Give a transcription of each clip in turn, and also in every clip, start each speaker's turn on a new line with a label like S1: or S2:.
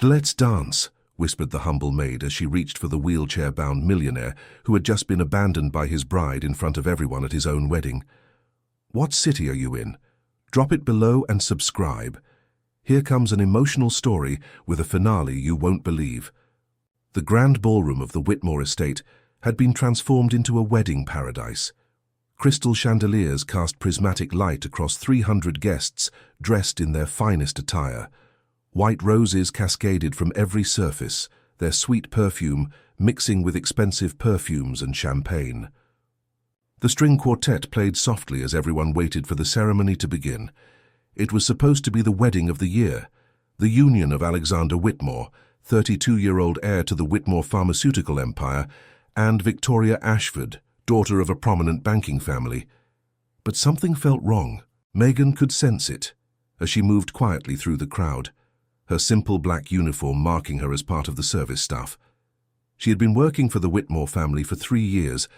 S1: "Let's dance," whispered the humble maid as she reached for the wheelchair-bound millionaire who had just been abandoned by his bride in front of everyone at his own wedding. "What city are you in? Drop it below and subscribe. Here comes an emotional story with a finale you won't believe." The grand ballroom of the Whitmore estate had been transformed into a wedding paradise. Crystal chandeliers cast prismatic light across 300 guests dressed in their finest attire. White roses cascaded from every surface, their sweet perfume mixing with expensive perfumes and champagne. The string quartet played softly as everyone waited for the ceremony to begin. It was supposed to be the wedding of the year, the union of Alexander Whitmore, 32-year-old heir to the Whitmore pharmaceutical empire, and Victoria Ashford, daughter of a prominent banking family. But something felt wrong. Megan could sense it as she moved quietly through the crowd, her simple black uniform marking her as part of the service staff. She had been working for the Whitmore family for 3 years,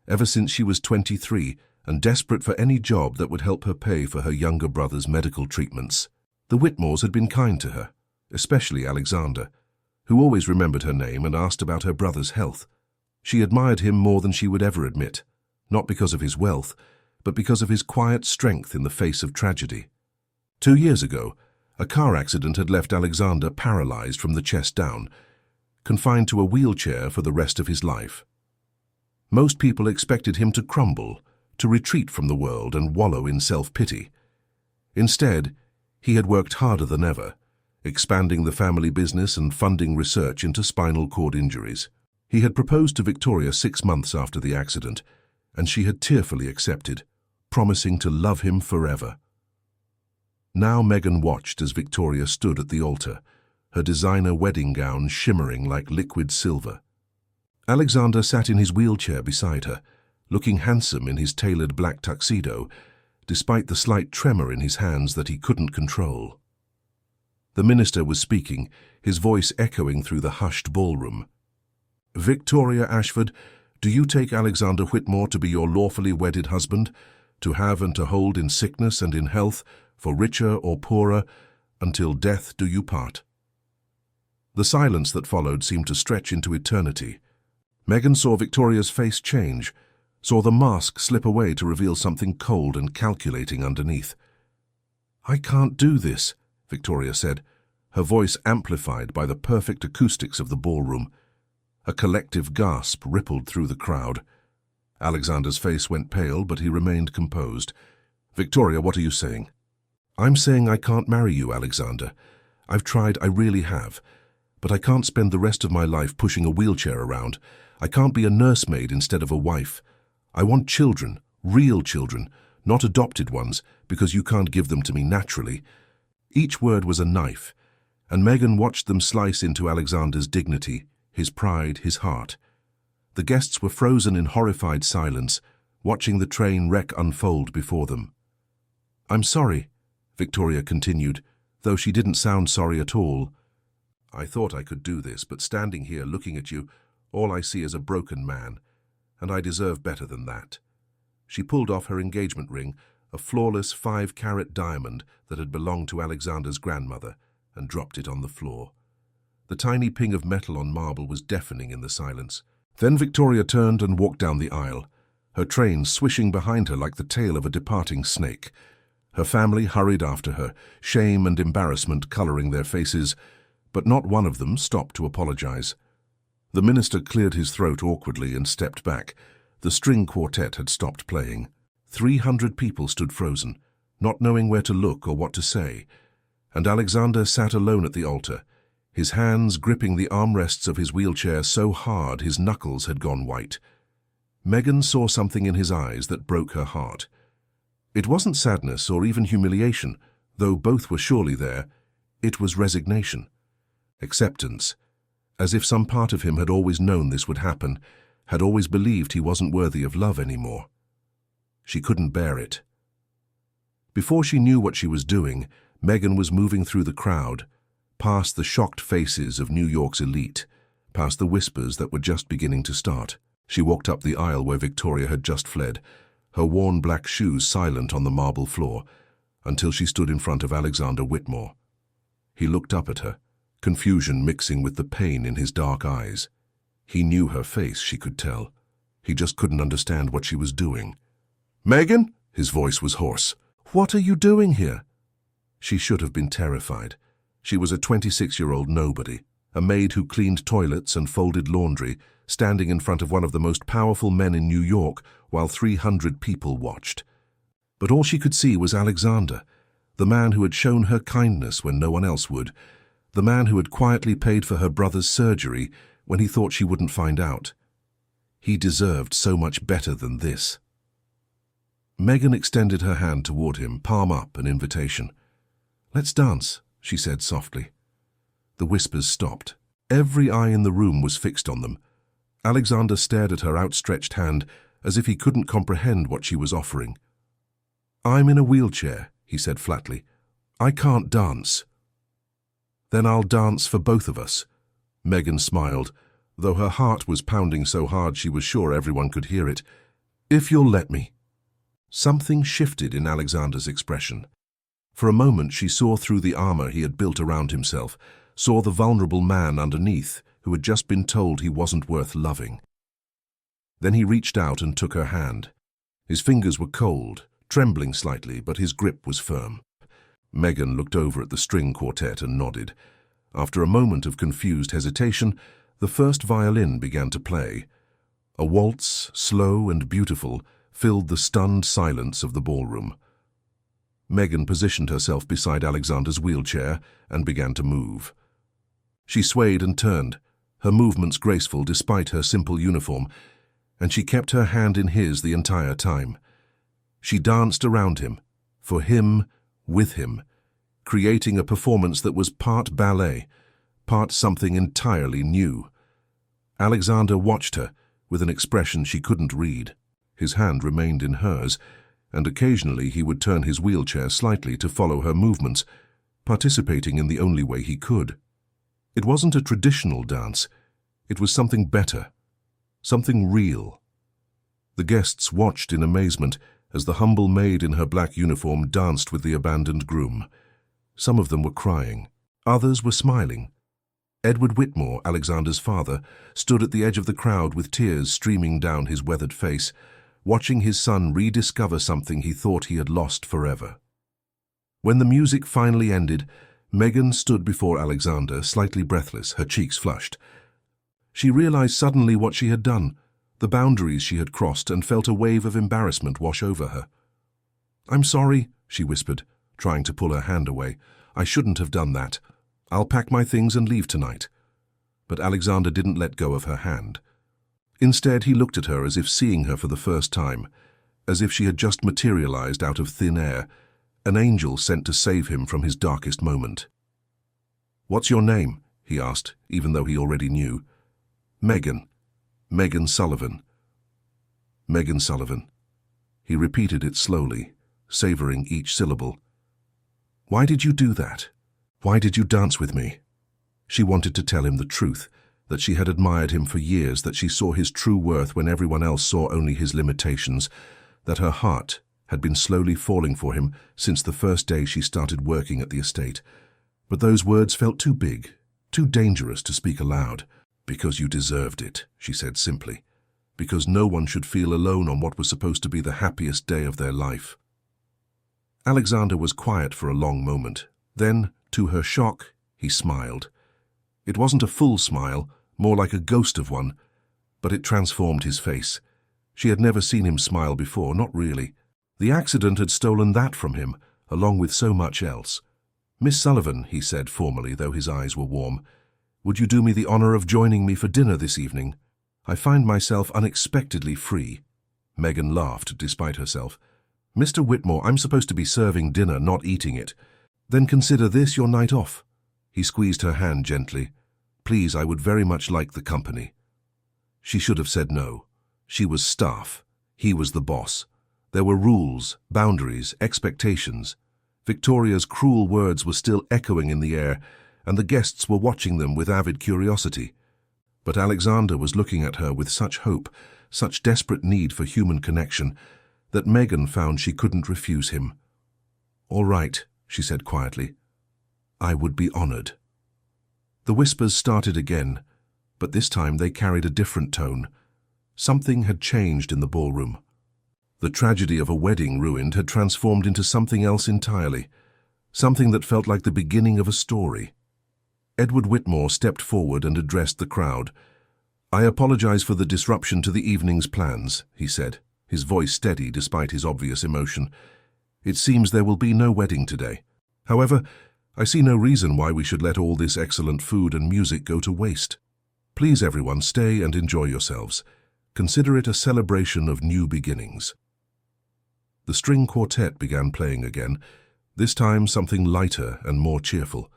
S1: ever since she was 23, and desperate for any job that would help her pay for her younger brother's medical treatments. The Whitmores had been kind to her, especially Alexander, who always remembered her name and asked about her brother's health. She admired him more than she would ever admit, not because of his wealth, but because of his quiet strength in the face of tragedy. 2 years ago, a car accident had left Alexander paralyzed from the chest down, confined to a wheelchair for the rest of his life. Most people expected him to crumble, to retreat from the world and wallow in self-pity. Instead, he had worked harder than ever, expanding the family business and funding research into spinal cord injuries. He had proposed to Victoria 6 months after the accident, and she had tearfully accepted, promising to love him forever. Now Megan watched as Victoria stood at the altar, her designer wedding gown shimmering like liquid silver. Alexander sat in his wheelchair beside her, looking handsome in his tailored black tuxedo, despite the slight tremor in his hands that he couldn't control. The minister was speaking, his voice echoing through the hushed ballroom. "Victoria Ashford, do you take Alexander Whitmore to be your lawfully wedded husband, to have and to hold in sickness and in health, for richer or poorer, until death do you part?" The silence that followed seemed to stretch into eternity. Megan saw Victoria's face change, saw the mask slip away to reveal something cold and calculating underneath. "I can't do this," Victoria said, her voice amplified by the perfect acoustics of the ballroom. A collective gasp rippled through the crowd. Alexander's face went pale, but he remained composed. "Victoria, what are you saying?" "I'm saying I can't marry you, Alexander. I've tried, I really have. But I can't spend the rest of my life pushing a wheelchair around. I can't be a nursemaid instead of a wife. I want children, real children, not adopted ones, because you can't give them to me naturally." Each word was a knife, and Megan watched them slice into Alexander's dignity, his pride, his heart. The guests were frozen in horrified silence, watching the train wreck unfold before them. "I'm sorry," Victoria continued, though she didn't sound sorry at all. "I thought I could do this, but standing here looking at you, all I see is a broken man, and I deserve better than that." She pulled off her engagement ring, a flawless 5-carat diamond that had belonged to Alexander's grandmother, and dropped it on the floor. The tiny ping of metal on marble was deafening in the silence. Then Victoria turned and walked down the aisle, her train swishing behind her like the tail of a departing snake. Her family hurried after her, shame and embarrassment coloring their faces, but not one of them stopped to apologize. The minister cleared his throat awkwardly and stepped back. The string quartet had stopped playing. 300 people stood frozen, not knowing where to look or what to say, and Alexander sat alone at the altar, his hands gripping the armrests of his wheelchair so hard his knuckles had gone white. Megan saw something in his eyes that broke her heart. It wasn't sadness or even humiliation, though both were surely there. It was resignation. Acceptance, as if some part of him had always known this would happen, had always believed he wasn't worthy of love anymore. She couldn't bear it. Before she knew what she was doing, Megan was moving through the crowd, past the shocked faces of New York's elite, past the whispers that were just beginning to start. She walked up the aisle where Victoria had just fled, her worn black shoes silent on the marble floor, until she stood in front of Alexander Whitmore. He looked up at her, confusion mixing with the pain in his dark eyes. He knew her face, she could tell. He just couldn't understand what she was doing. "Megan?" His voice was hoarse. "What are you doing here?" She should have been terrified. She was a 26-year-old nobody, a maid who cleaned toilets and folded laundry, standing in front of one of the most powerful men in New York while 300 people watched. But all she could see was Alexander, the man who had shown her kindness when no one else would, the man who had quietly paid for her brother's surgery when he thought she wouldn't find out. He deserved so much better than this. Megan extended her hand toward him, palm up, an invitation. "Let's dance," she said softly. The whispers stopped. Every eye in the room was fixed on them. Alexander stared at her outstretched hand as if he couldn't comprehend what she was offering. "I'm in a wheelchair," he said flatly. "I can't dance." "Then I'll dance for both of us." Megan smiled, though her heart was pounding so hard she was sure everyone could hear it. "If you'll let me." Something shifted in Alexander's expression. For a moment she saw through the armor he had built around himself, saw the vulnerable man underneath who had just been told he wasn't worth loving. Then he reached out and took her hand. His fingers were cold, trembling slightly, but his grip was firm. Megan looked over at the string quartet and nodded. After a moment of confused hesitation, the first violin began to play. A waltz, slow and beautiful, filled the stunned silence of the ballroom. Megan positioned herself beside Alexander's wheelchair and began to move. She swayed and turned, her movements graceful despite her simple uniform, and she kept her hand in his the entire time. She danced around him, for him, with him, creating a performance that was part ballet, part something entirely new. Alexander watched her with an expression she couldn't read. His hand remained in hers, and occasionally he would turn his wheelchair slightly to follow her movements, participating in the only way he could. It wasn't a traditional dance. It was something better, something real. The guests watched in amazement as the humble maid in her black uniform danced with the abandoned groom. Some of them were crying. Others were smiling. Edward Whitmore, Alexander's father, stood at the edge of the crowd with tears streaming down his weathered face, watching his son rediscover something he thought he had lost forever. When the music finally ended, Megan stood before Alexander, slightly breathless, her cheeks flushed. She realized suddenly what she had done, the boundaries she had crossed, and felt a wave of embarrassment wash over her. "I'm sorry," she whispered, trying to pull her hand away. "I shouldn't have done that. I'll pack my things and leave tonight." But Alexander didn't let go of her hand. Instead, he looked at her as if seeing her for the first time, as if she had just materialized out of thin air, an angel sent to save him from his darkest moment. "What's your name?" he asked, even though he already knew. "Megan. Megan Sullivan." "Megan Sullivan." He repeated it slowly, savoring each syllable. "Why did you do that? Why did you dance with me?" She wanted to tell him the truth, that she had admired him for years, that she saw his true worth when everyone else saw only his limitations, that her heart had been slowly falling for him since the first day she started working at the estate. But those words felt too big, too dangerous to speak aloud. "Because you deserved it," she said simply. "Because no one should feel alone on what was supposed to be the happiest day of their life." Alexander was quiet for a long moment. Then, to her shock, he smiled. It wasn't a full smile, more like a ghost of one, but it transformed his face. She had never seen him smile before, not really. The accident had stolen that from him, along with so much else. "Miss Sullivan," he said formally, though his eyes were warm, "would you do me the honor of joining me for dinner this evening? I find myself unexpectedly free." Megan laughed, despite herself. "Mr. Whitmore, I'm supposed to be serving dinner, not eating it. Then consider this your night off." He squeezed her hand gently. "Please, I would very much like the company." She should have said no. She was staff. He was the boss. There were rules, boundaries, expectations. Victoria's cruel words were still echoing in the air, and the guests were watching them with avid curiosity. But Alexander was looking at her with such hope, such desperate need for human connection, that Megan found she couldn't refuse him. "All right," she said quietly. "I would be honored." The whispers started again, but this time they carried a different tone. Something had changed in the ballroom. The tragedy of a wedding ruined had transformed into something else entirely, something that felt like the beginning of a story. Edward Whitmore stepped forward and addressed the crowd. "I apologize for the disruption to the evening's plans," he said, his voice steady despite his obvious emotion. "It seems there will be no wedding today. However, I see no reason why we should let all this excellent food and music go to waste. Please everyone, stay and enjoy yourselves. Consider it a celebration of new beginnings." The string quartet began playing again, this time something lighter and more cheerful.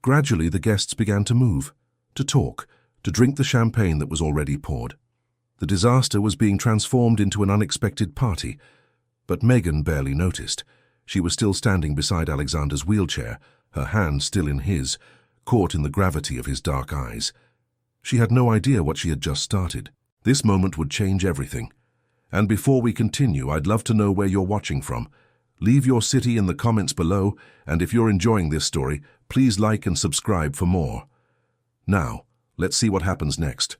S1: Gradually the guests began to move, to talk, to drink the champagne that was already poured. The disaster was being transformed into an unexpected party, but Megan barely noticed. She was still standing beside Alexander's wheelchair, her hand still in his, caught in the gravity of his dark eyes. She had no idea what she had just started. This moment would change everything. And before we continue, I'd love to know where you're watching from. Leave your city in the comments below, and if you're enjoying this story, please like and subscribe for more. Now, let's see what happens next.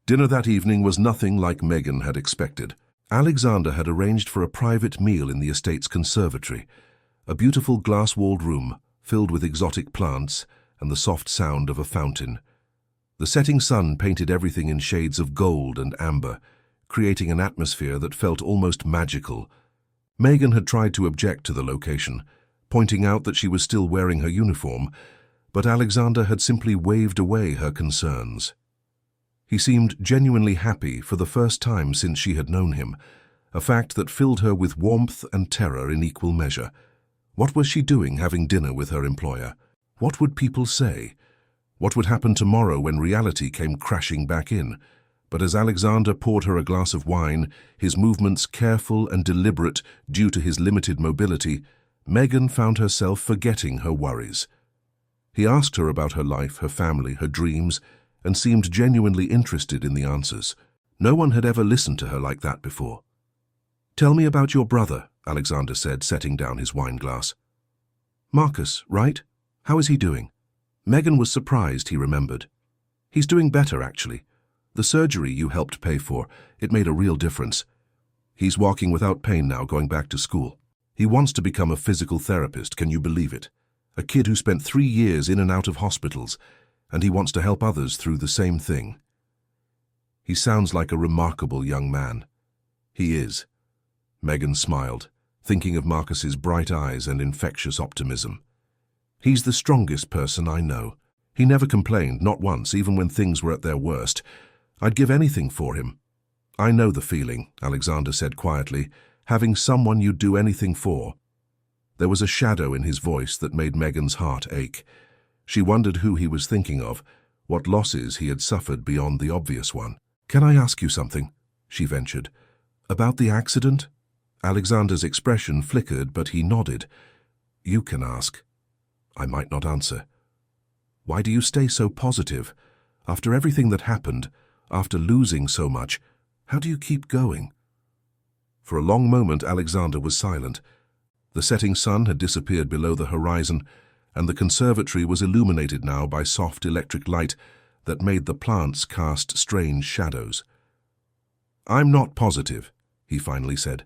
S1: Dinner that evening was nothing like Megan had expected. Alexander had arranged for a private meal in the estate's conservatory, a beautiful glass-walled room filled with exotic plants and the soft sound of a fountain. The setting sun painted everything in shades of gold and amber, creating an atmosphere that felt almost magical. Megan had tried to object to the location, pointing out that she was still wearing her uniform, but Alexander had simply waved away her concerns. He seemed genuinely happy for the first time since she had known him, a fact that filled her with warmth and terror in equal measure. What was she doing having dinner with her employer? What would people say? What would happen tomorrow when reality came crashing back in? But as Alexander poured her a glass of wine, his movements careful and deliberate due to his limited mobility, Megan found herself forgetting her worries. He asked her about her life, her family, her dreams, and seemed genuinely interested in the answers. No one had ever listened to her like that before. "Tell me about your brother," Alexander said, setting down his wine glass. "Marcus, right? How is he doing?" Megan was surprised, he remembered. "He's doing better, actually. The surgery you helped pay for, it made a real difference. He's walking without pain now, going back to school. He wants to become a physical therapist, can you believe it? A kid who spent 3 years in and out of hospitals, and he wants to help others through the same thing. He sounds like a remarkable young man." "He is." Megan smiled, thinking of Marcus's bright eyes and infectious optimism. "He's the strongest person I know. He never complained, not once, even when things were at their worst. I'd give anything for him." "I know the feeling," Alexander said quietly, "having someone you'd do anything for." There was a shadow in his voice that made Megan's heart ache. She wondered who he was thinking of, what losses he had suffered beyond the obvious one. "Can I ask you something?" she ventured. "About the accident?" Alexander's expression flickered, but he nodded. "You can ask." "I might not answer." "Why do you stay so positive? After everything that happened, after losing so much, how do you keep going?" For a long moment Alexander was silent. The setting sun had disappeared below the horizon, and the conservatory was illuminated now by soft electric light that made the plants cast strange shadows. "I'm not positive," he finally said.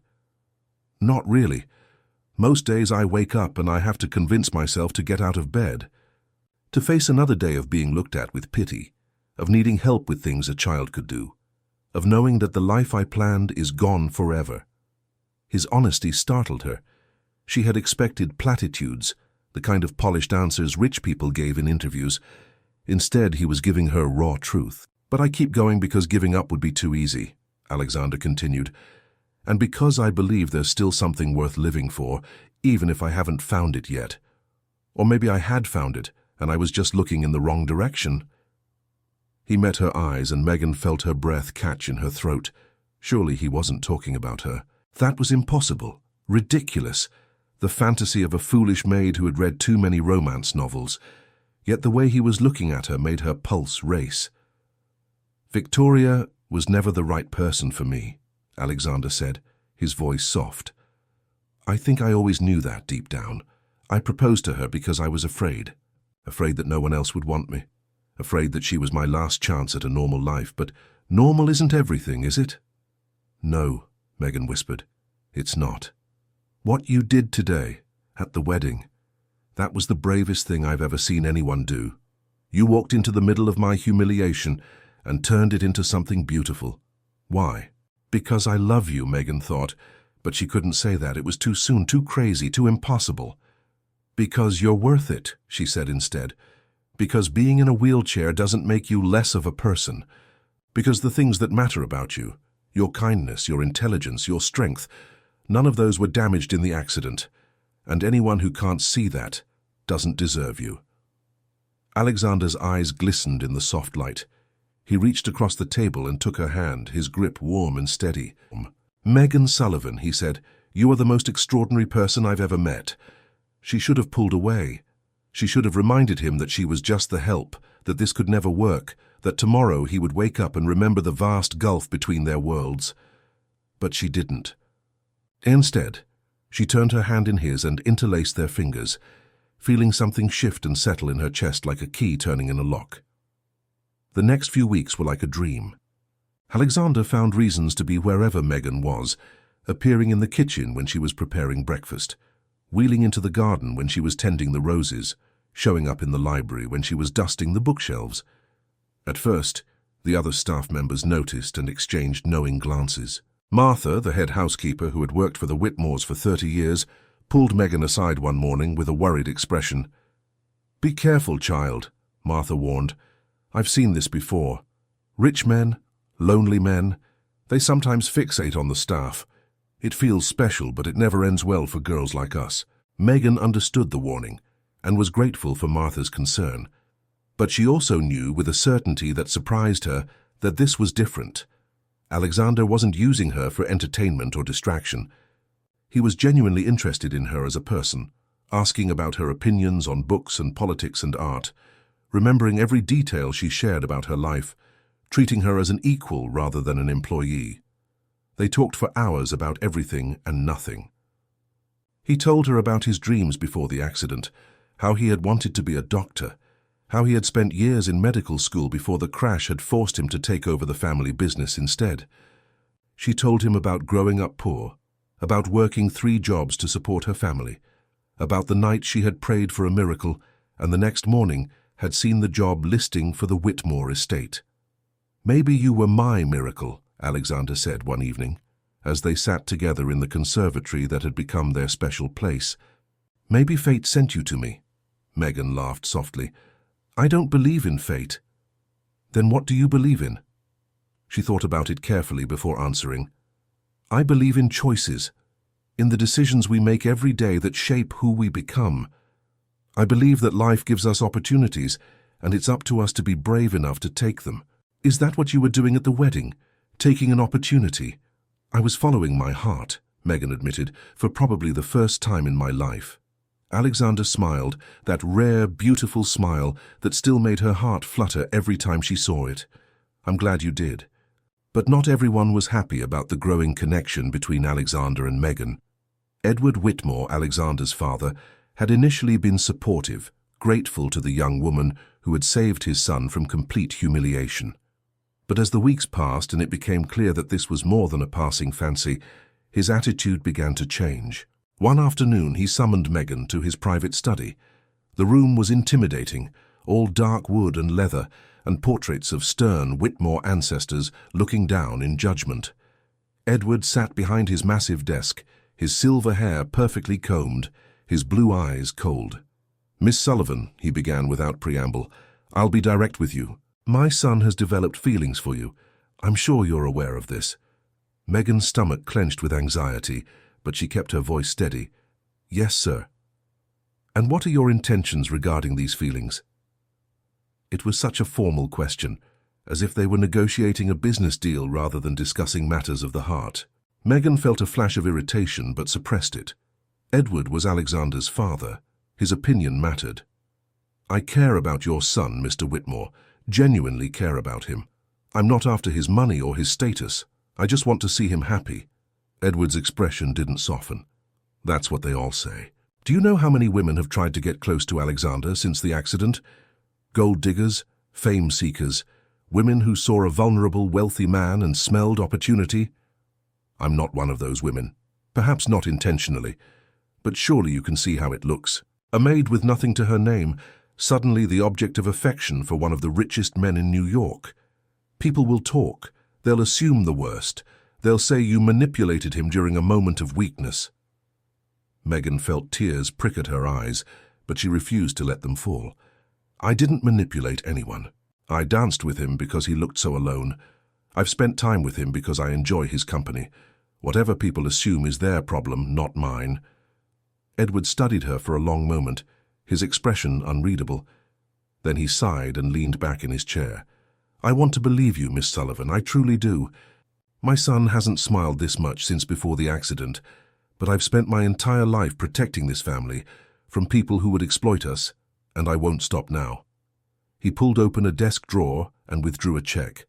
S1: "Not really. Most days I wake up and I have to convince myself to get out of bed, to face another day of being looked at with pity, of needing help with things a child could do, of knowing that the life I planned is gone forever." His honesty startled her. She had expected platitudes, the kind of polished answers rich people gave in interviews. Instead, he was giving her raw truth. "But I keep going because giving up would be too easy," Alexander continued. "And because I believe there's still something worth living for, even if I haven't found it yet. Or maybe I had found it, and I was just looking in the wrong direction." He met her eyes, and Megan felt her breath catch in her throat. Surely he wasn't talking about her. That was impossible, ridiculous, the fantasy of a foolish maid who had read too many romance novels. Yet the way he was looking at her made her pulse race. "Victoria was never the right person for me," Alexander said, his voice soft. "I think I always knew that deep down. I proposed to her because I was afraid that no one else would want me. afraid that she was my last chance at a normal life. But normal isn't everything, is it? No, Megan whispered. It's not. What you did today, at the wedding, that was the bravest thing I've ever seen anyone do. You walked into the middle of my humiliation and turned it into something beautiful. Why? Because I love you, Megan thought, but she couldn't say that. It was too soon, too crazy, too impossible. Because you're worth it, she said instead. Because being in a wheelchair doesn't make you less of a person. Because the things that matter about you, your kindness, your intelligence, your strength, none of those were damaged in the accident. And anyone who can't see that doesn't deserve you. Alexander's eyes glistened in the soft light. He reached across the table and took her hand, his grip warm and steady. Megan Sullivan, he said, you are the most extraordinary person I've ever met. She should have pulled away. She should have reminded him that she was just the help, that this could never work, that tomorrow he would wake up and remember the vast gulf between their worlds. But she didn't. Instead, she turned her hand in his and interlaced their fingers, feeling something shift and settle in her chest like a key turning in a lock. The next few weeks were like a dream. Alexander found reasons to be wherever Megan was, appearing in the kitchen when she was preparing breakfast, wheeling into the garden when she was tending the roses, showing up in the library when she was dusting the bookshelves. At first, the other staff members noticed and exchanged knowing glances. Martha, the head housekeeper who had worked for the Whitmores for 30 years, pulled Megan aside one morning with a worried expression. "Be careful, child," Martha warned. "I've seen this before. Rich men, lonely men, they sometimes fixate on the staff. It feels special, but it never ends well for girls like us." Megan understood the warning and was grateful for Martha's concern. But she also knew with a certainty that surprised her that this was different. Alexander wasn't using her for entertainment or distraction. He was genuinely interested in her as a person, asking about her opinions on books and politics and art, remembering every detail she shared about her life, treating her as an equal rather than an employee. They talked for hours about everything and nothing. He told her about his dreams before the accident, how he had wanted to be a doctor, how he had spent years in medical school before the crash had forced him to take over the family business instead. She told him about growing up poor, about working 3 jobs to support her family, about the night she had prayed for a miracle and the next morning had seen the job listing for the Whitmore estate. "Maybe you were my miracle," Alexander said one evening, as they sat together in the conservatory that had become their special place. "Maybe fate sent you to me." Megan laughed softly. "I don't believe in fate." "Then what do you believe in?" She thought about it carefully before answering. "I believe in choices, in the decisions we make every day that shape who we become. I believe that life gives us opportunities, and it's up to us to be brave enough to take them." "Is that what you were doing at the wedding? Taking an opportunity?" "I was following my heart," Megan admitted, "for probably the first time in my life." Alexander smiled, that rare, beautiful smile that still made her heart flutter every time she saw it. "I'm glad you did." But not everyone was happy about the growing connection between Alexander and Megan. Edward Whitmore, Alexander's father, had initially been supportive, grateful to the young woman who had saved his son from complete humiliation. But as the weeks passed and it became clear that this was more than a passing fancy, his attitude began to change. One afternoon he summoned Megan to his private study. The room was intimidating, all dark wood and leather, and portraits of stern Whitmore ancestors looking down in judgment. Edward sat behind his massive desk, his silver hair perfectly combed, his blue eyes cold. "Miss Sullivan," he began without preamble, "I'll be direct with you. My son has developed feelings for you. I'm sure you're aware of this." Megan's stomach clenched with anxiety, but she kept her voice steady. "Yes, sir." "And what are your intentions regarding these feelings?" It was such a formal question, as if they were negotiating a business deal rather than discussing matters of the heart. Megan felt a flash of irritation but suppressed it. Edward was Alexander's father. His opinion mattered. "I care about your son, Mr. Whitmore, genuinely care about him. I'm not after his money or his status. I just want to see him happy." Edward's expression didn't soften. "That's what they all say. Do you know how many women have tried to get close to Alexander since the accident? Gold diggers, Fame seekers, women who saw a vulnerable, wealthy man and smelled opportunity. I'm not one of those women. Perhaps not intentionally, but surely you can see how it looks. A maid with nothing to her name, suddenly the object of affection for one of the richest men in New York. People will talk. They'll assume the worst. They'll say you manipulated him during a moment of weakness. Megan felt tears prick at her eyes, but she refused to let them fall. I didn't manipulate anyone. I danced with him because he looked so alone. I've spent time with him because I enjoy his company. Whatever people assume is their problem, not mine. Edward studied her for a long moment, his expression unreadable. Then he sighed and leaned back in his chair. I want to believe you, Miss Sullivan, I truly do. My son hasn't smiled this much since before the accident, but I've spent my entire life protecting this family from people who would exploit us, and I won't stop now. He pulled open a desk drawer and withdrew a check.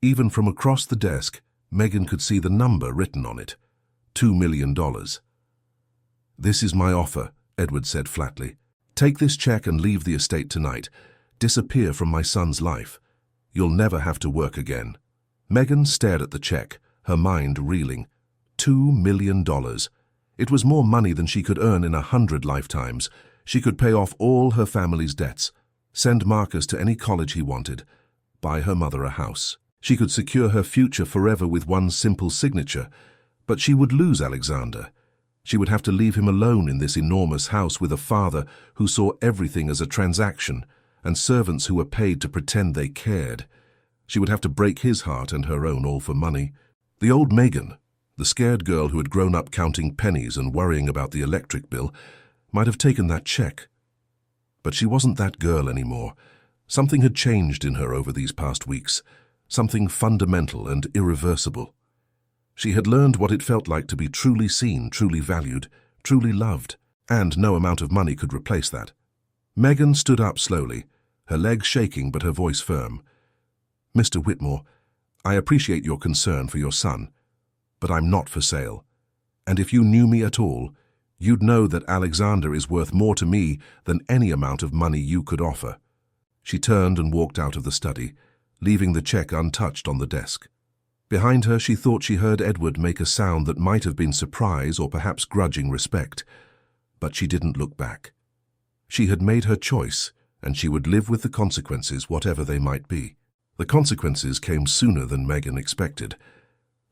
S1: Even from across the desk, Megan could see the number written on it, $2 million. This is my offer, Edward said flatly. Take this check and leave the estate tonight. Disappear from my son's life. You'll never have to work again. Megan stared at the check, her mind reeling. $2 million. It was more money than she could earn in 100 lifetimes. She could pay off all her family's debts, send Marcus to any college he wanted, buy her mother a house. She could secure her future forever with one simple signature, but she would lose Alexander. She would have to leave him alone in this enormous house with a father who saw everything as a transaction and servants who were paid to pretend they cared. She would have to break his heart and her own all for money. The old Megan, the scared girl who had grown up counting pennies and worrying about the electric bill, might have taken that check. But she wasn't that girl anymore. Something had changed in her over these past weeks, something fundamental and irreversible. She had learned what it felt like to be truly seen, truly valued, truly loved, and no amount of money could replace that. Megan stood up slowly, her legs shaking but her voice firm. Mr. Whitmore, I appreciate your concern for your son, but I'm not for sale. And if you knew me at all, you'd know that Alexander is worth more to me than any amount of money you could offer. She turned and walked out of the study, leaving the check untouched on the desk. Behind her, she thought she heard Edward make a sound that might have been surprise or perhaps grudging respect, but she didn't look back. She had made her choice, and she would live with the consequences, whatever they might be. The consequences came sooner than Megan expected.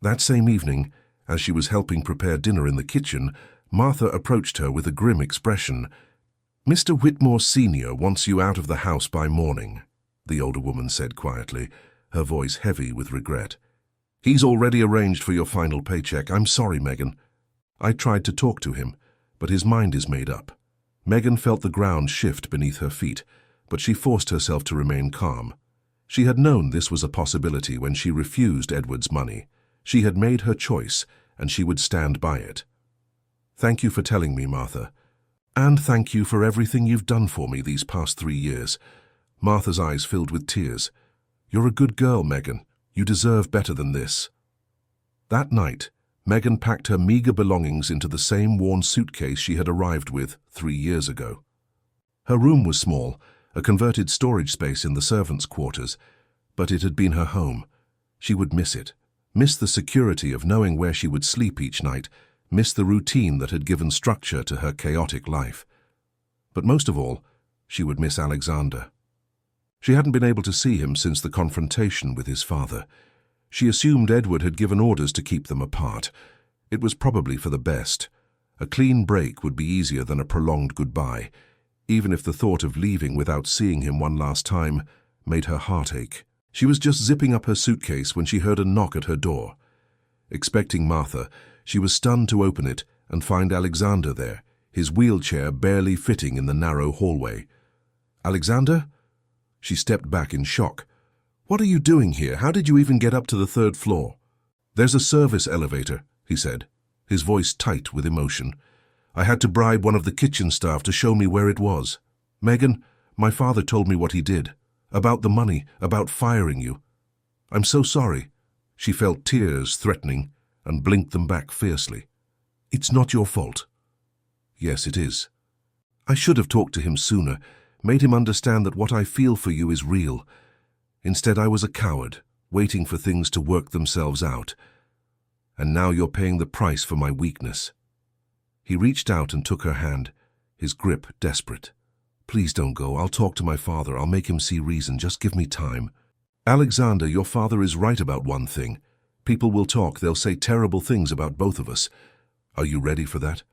S1: That same evening, as she was helping prepare dinner in the kitchen, Martha approached her with a grim expression. Mr. Whitmore Sr. wants you out of the house by morning, the older woman said quietly, her voice heavy with regret. He's already arranged for your final paycheck. I'm sorry, Megan. I tried to talk to him, but his mind is made up. Megan felt the ground shift beneath her feet, but she forced herself to remain calm. She had known this was a possibility when she refused Edward's money. She had made her choice, and she would stand by it. Thank you for telling me, Martha. And thank you for everything you've done for me these past 3 years. Martha's eyes filled with tears. You're a good girl, Megan. You deserve better than this. That night, Megan packed her meager belongings into the same worn suitcase she had arrived with 3 years ago. Her room was small, a converted storage space in the servants' quarters, but it had been her home. She would miss it, miss the security of knowing where she would sleep each night, miss the routine that had given structure to her chaotic life. But most of all, she would miss Alexander. She hadn't been able to see him since the confrontation with his father. She assumed Edward had given orders to keep them apart. It was probably for the best. A clean break would be easier than a prolonged goodbye, even if the thought of leaving without seeing him one last time made her heart ache. She was just zipping up her suitcase when she heard a knock at her door. Expecting Martha, she was stunned to open it and find Alexander there, his wheelchair barely fitting in the narrow hallway. Alexander? She stepped back in shock. What are you doing here? How did you even get up to the 3rd floor? There's a service elevator, he said, his voice tight with emotion. I had to bribe one of the kitchen staff to show me where it was. Megan, my father told me what he did. About the money, about firing you. I'm so sorry. She felt tears threatening and blinked them back fiercely. It's not your fault. Yes, it is. I should have talked to him sooner. made him understand that what I feel for you is real. Instead, I was a coward, waiting for things to work themselves out. And now you're paying the price for my weakness." He reached out and took her hand, his grip desperate. "Please don't go. I'll talk to my father. I'll make him see reason. Just give me time." "Alexander, your father is right about one thing. People will talk. They'll say terrible things about both of us. Are you ready for that?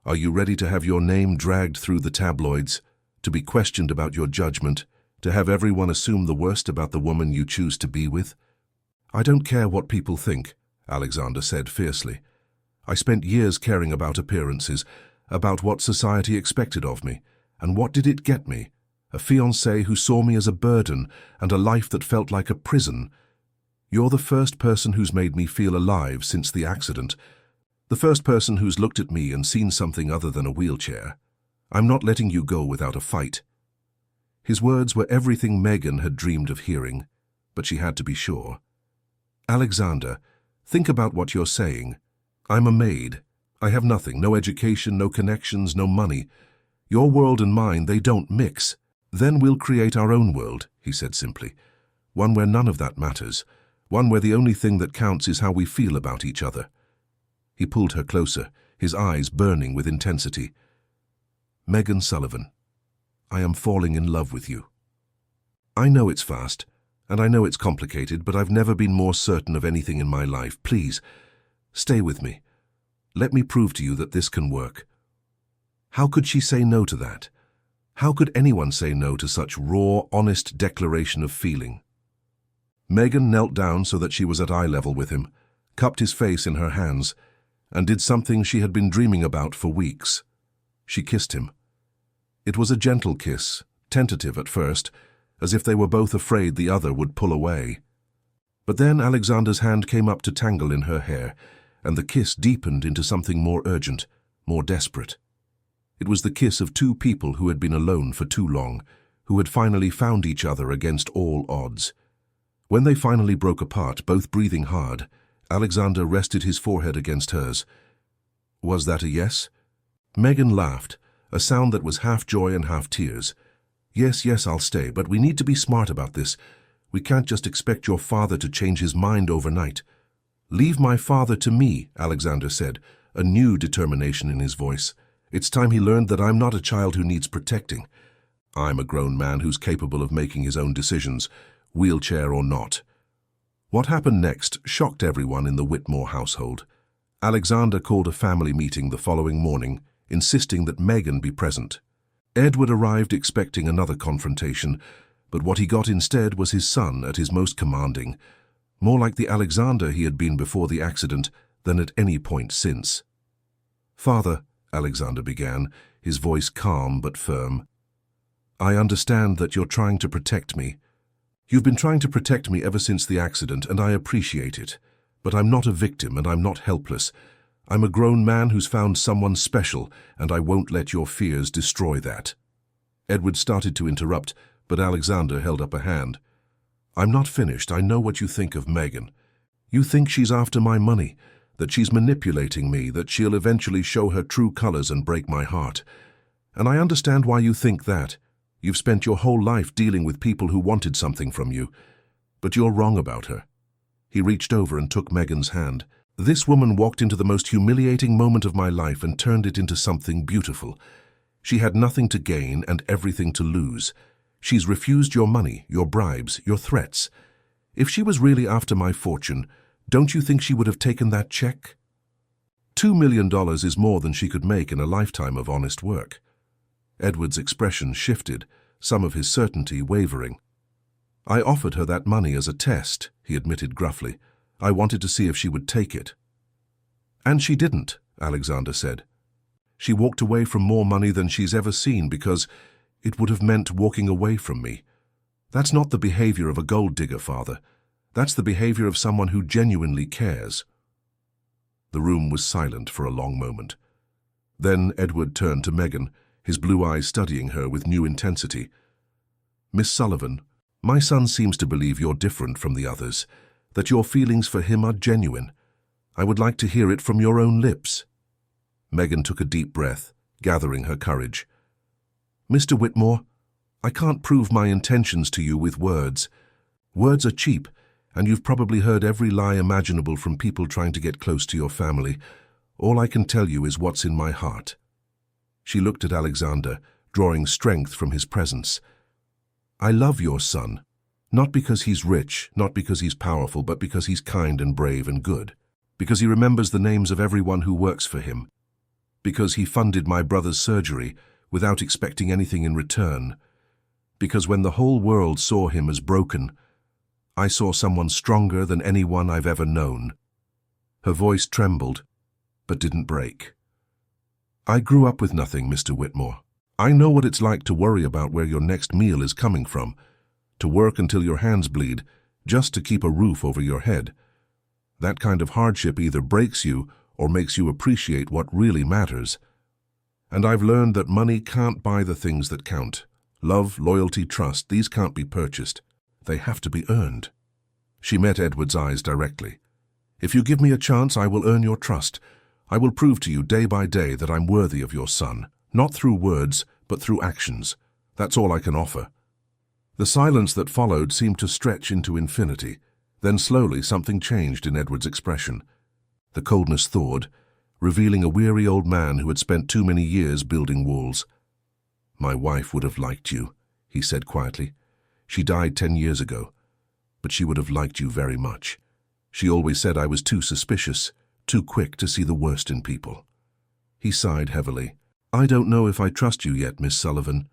S1: Are you ready to have your name dragged through the tabloids, to be questioned about your judgment, to have everyone assume the worst about the woman you choose to be with?" "I don't care what people think," Alexander said fiercely. "I spent years caring about appearances, about what society expected of me. And what did it get me? A fiancé who saw me as a burden and a life that felt like a prison. You're the first person who's made me feel alive since the accident. The first person who's looked at me and seen something other than a wheelchair. I'm not letting you go without a fight." His words were everything Megan had dreamed of hearing, but she had to be sure. "Alexander, think about what you're saying. I'm a maid. I have nothing, no education, no connections, no money. Your world and mine, they don't mix. Then we'll create our own world," he said simply. "One where none of that matters. One where the only thing that counts is how we feel about each other." He pulled her closer, his eyes burning with intensity. "Megan Sullivan, I am falling in love with you. I know it's fast, and I know it's complicated, but I've never been more certain of anything in my life. Please, stay with me. Let me prove to you that this can work." How could she say no to that? How could anyone say no to such raw, honest declaration of feeling? Megan knelt down so that she was at eye level with him, cupped his face in her hands, and did something she had been dreaming about for weeks. She kissed him. It was a gentle kiss, tentative at first, as if they were both afraid the other would pull away. But then Alexander's hand came up to tangle in her hair, and the kiss deepened into something more urgent, more desperate. It was the kiss of two people who had been alone for too long, who had finally found each other against all odds. When they finally broke apart, both breathing hard, Alexander rested his forehead against hers. Was that a yes? Megan laughed, a sound that was half joy and half tears. "Yes, yes, I'll stay, but we need to be smart about this. We can't just expect your father to change his mind overnight." "Leave my father to me," Alexander said, a new determination in his voice. "It's time he learned that I'm not a child who needs protecting. I'm a grown man who's capable of making his own decisions, wheelchair or not." What happened next shocked everyone in the Whitmore household. Alexander called a family meeting the following morning, insisting that Megan be present. Edward arrived expecting another confrontation, but what he got instead was his son at his most commanding, more like the Alexander he had been before the accident than at any point since. "Father," Alexander began, his voice calm but firm, "I understand that you're trying to protect me. You've been trying to protect me ever since the accident, and I appreciate it. But I'm not a victim, and I'm not helpless. I'm a grown man who's found someone special, and I won't let your fears destroy that." Edward started to interrupt, but Alexander held up a hand. "I'm not finished. I know what you think of Megan. You think she's after my money, that she's manipulating me, that she'll eventually show her true colors and break my heart. And I understand why you think that. You've spent your whole life dealing with people who wanted something from you. But you're wrong about her." He reached over and took Megan's hand. "This woman walked into the most humiliating moment of my life and turned it into something beautiful. She had nothing to gain and everything to lose. She's refused your money, your bribes, your threats. If she was really after my fortune, don't you think she would have taken that check? $2 million is more than she could make in a lifetime of honest work." Edward's expression shifted, some of his certainty wavering. "I offered her that money as a test," he admitted gruffly. "I wanted to see if she would take it." "And she didn't," Alexander said. "She walked away from more money than she's ever seen because it would have meant walking away from me. That's not the behavior of a gold digger, Father. That's the behavior of someone who genuinely cares." The room was silent for a long moment. Then Edward turned to Megan, his blue eyes studying her with new intensity. "Miss Sullivan, my son seems to believe you're different from the others, that your feelings for him are genuine. I would like to hear it from your own lips." Megan took a deep breath, gathering her courage. "Mr. Whitmore, I can't prove my intentions to you with words. Words are cheap, and you've probably heard every lie imaginable from people trying to get close to your family. All I can tell you is what's in my heart." She looked at Alexander, drawing strength from his presence. "I love your son, not because he's rich, not because he's powerful, but because he's kind and brave and good. Because he remembers the names of everyone who works for him. Because he funded my brother's surgery without expecting anything in return. Because when the whole world saw him as broken, I saw someone stronger than anyone I've ever known." Her voice trembled, but didn't break. "I grew up with nothing, Mr. Whitmore. I know what it's like to worry about where your next meal is coming from, to work until your hands bleed, just to keep a roof over your head. That kind of hardship either breaks you or makes you appreciate what really matters. And I've learned that money can't buy the things that count. Love, loyalty, trust, these can't be purchased. They have to be earned." She met Edward's eyes directly. "If you give me a chance, I will earn your trust. I will prove to you day by day that I'm worthy of your son, not through words, but through actions. That's all I can offer." The silence that followed seemed to stretch into infinity. Then slowly something changed in Edward's expression. The coldness thawed, revealing a weary old man who had spent too many years building walls. "My wife would have liked you," he said quietly. "She died 10 years ago, but she would have liked you very much. She always said I was too suspicious, too quick to see the worst in people." He sighed heavily. "I don't know if I trust you yet, Miss Sullivan,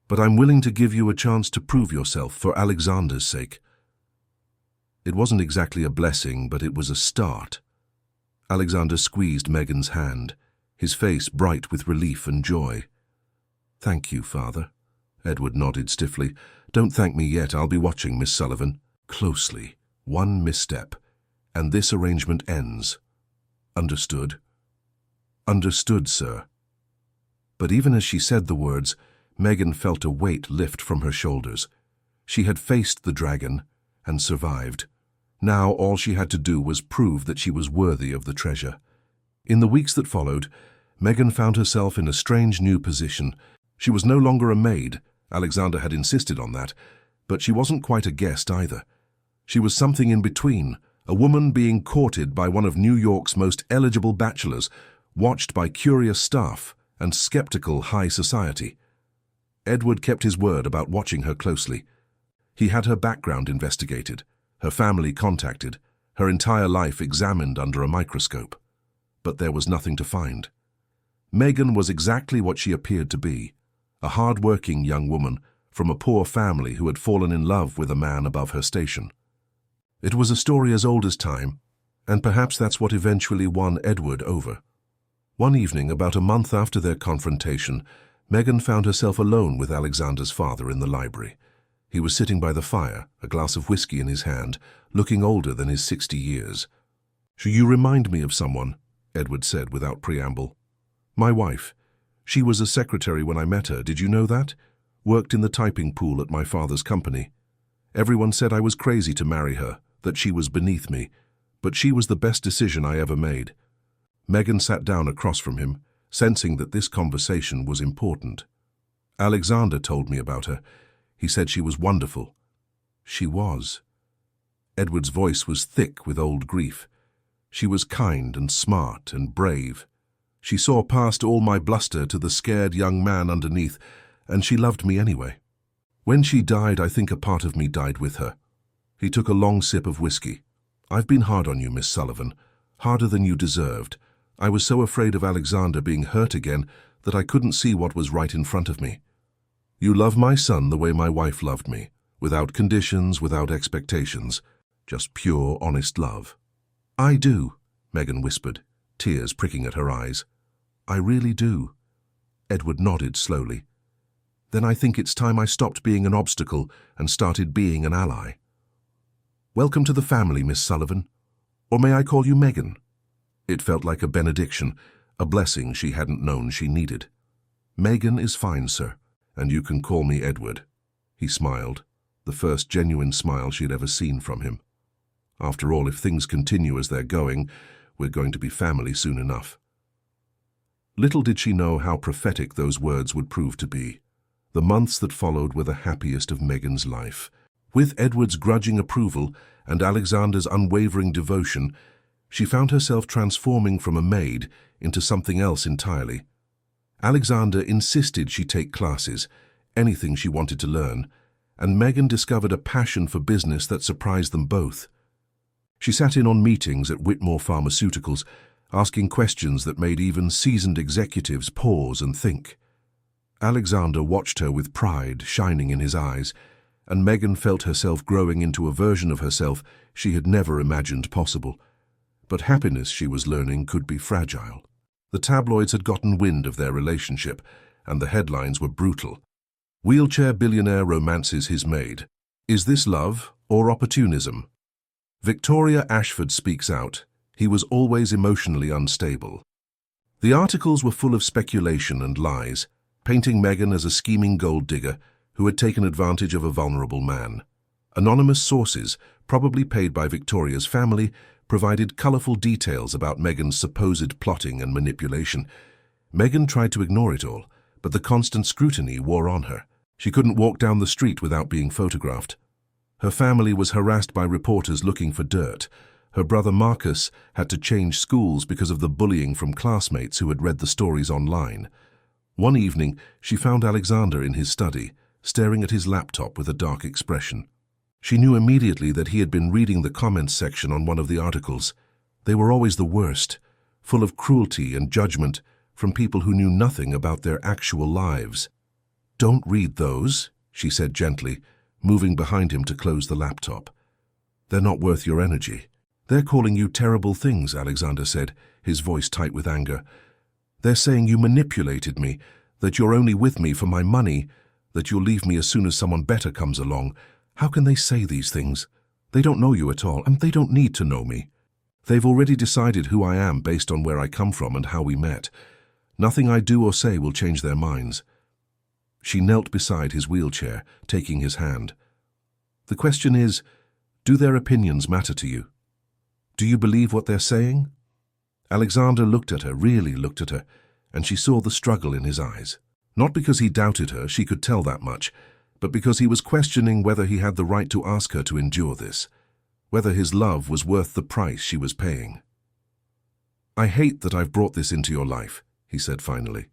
S1: but I'm willing to give you a chance to prove yourself for Alexander's sake." It wasn't exactly a blessing, but it was a start. Alexander squeezed Megan's hand, his face bright with relief and joy. "Thank you, Father." Edward nodded stiffly. "Don't thank me yet. I'll be watching, Miss Sullivan, closely. One misstep, and this arrangement ends. Understood?" "Understood, sir." But even as she said the words, Megan felt a weight lift from her shoulders. She had faced the dragon and survived. Now all she had to do was prove that she was worthy of the treasure. In the weeks that followed, Megan found herself in a strange new position. She was no longer a maid. Alexander had insisted on that, but she wasn't quite a guest either. She was something in between, a woman being courted by one of New York's most eligible bachelors, watched by curious staff and skeptical high society. Edward kept his word about watching her closely. He had her background investigated, her family contacted, her entire life examined under a microscope. But there was nothing to find. Megan was exactly what she appeared to be, a hard-working young woman from a poor family who had fallen in love with a man above her station. It was a story as old as time, and perhaps that's what eventually won Edward over. One evening, about a month after their confrontation, Megan found herself alone with Alexander's father in the library. He was sitting by the fire, a glass of whiskey in his hand, looking older than his 60 years. "You remind me of someone," Edward said without preamble. "My wife. She was a secretary when I met her, did you know that? Worked in the typing pool at my father's company. Everyone said I was crazy to marry her, that she was beneath me, but she was the best decision I ever made." Megan sat down across from him, sensing that this conversation was important. "Alexander told me about her. He said she was wonderful." "She was." Edward's voice was thick with old grief. "She was kind and smart and brave. She saw past all my bluster to the scared young man underneath, and she loved me anyway. When she died, I think a part of me died with her." He took a long sip of whiskey. "I've been hard on you, Miss Sullivan, harder than you deserved. I was so afraid of Alexander being hurt again that I couldn't see what was right in front of me. You love my son the way my wife loved me, without conditions, without expectations, just pure, honest love." "I do," Megan whispered, tears pricking at her eyes. "I really do." Edward nodded slowly. "Then I think it's time I stopped being an obstacle and started being an ally. Welcome to the family, Miss Sullivan. Or may I call you Megan?" It felt like a benediction, a blessing she hadn't known she needed. "Megan is fine, sir, and you can call me Edward." He smiled, the first genuine smile she'd ever seen from him. After all, if things continue as they're going, we're going to be family soon enough. Little did she know how prophetic those words would prove to be. The months that followed were the happiest of Megan's life. With Edward's grudging approval and Alexander's unwavering devotion, she found herself transforming from a maid into something else entirely. Alexander insisted she take classes, anything she wanted to learn, and Megan discovered a passion for business that surprised them both. She sat in on meetings at Whitmore Pharmaceuticals, asking questions that made even seasoned executives pause and think. Alexander watched her with pride shining in his eyes, and Megan felt herself growing into a version of herself she had never imagined possible. But happiness, she was learning, could be fragile. The tabloids had gotten wind of their relationship, and the headlines were brutal. Wheelchair billionaire romances his maid. Is this love or opportunism? Victoria Ashford speaks out. He was always emotionally unstable. The articles were full of speculation and lies, painting Megan as a scheming gold digger who had taken advantage of a vulnerable man. Anonymous sources, probably paid by Victoria's family, provided colourful details about Megan's supposed plotting and manipulation. Megan tried to ignore it all, but the constant scrutiny wore on her. She couldn't walk down the street without being photographed. Her family was harassed by reporters looking for dirt. Her brother Marcus had to change schools because of the bullying from classmates who had read the stories online. One evening, she found Alexander in his study, staring at his laptop with a dark expression. She knew immediately that he had been reading the comments section on one of the articles. They were always the worst, full of cruelty and judgment from people who knew nothing about their actual lives. "Don't read those," she said gently, moving behind him to close the laptop. "They're not worth your energy." "They're calling you terrible things," Alexander said, his voice tight with anger. "They're saying you manipulated me, that you're only with me for my money, that you'll leave me as soon as someone better comes along. How can they say these things? They don't know you at all, and they don't need to know me. They've already decided who I am based on where I come from and how we met. Nothing I do or say will change their minds." She knelt beside his wheelchair, taking his hand. "The question is, do their opinions matter to you? Do you believe what they're saying?" Alexander looked at her, really looked at her, and she saw the struggle in his eyes. Not because he doubted her, she could tell that much, but because he was questioning whether he had the right to ask her to endure this, whether his love was worth the price she was paying. "I hate that I've brought this into your life," he said finally.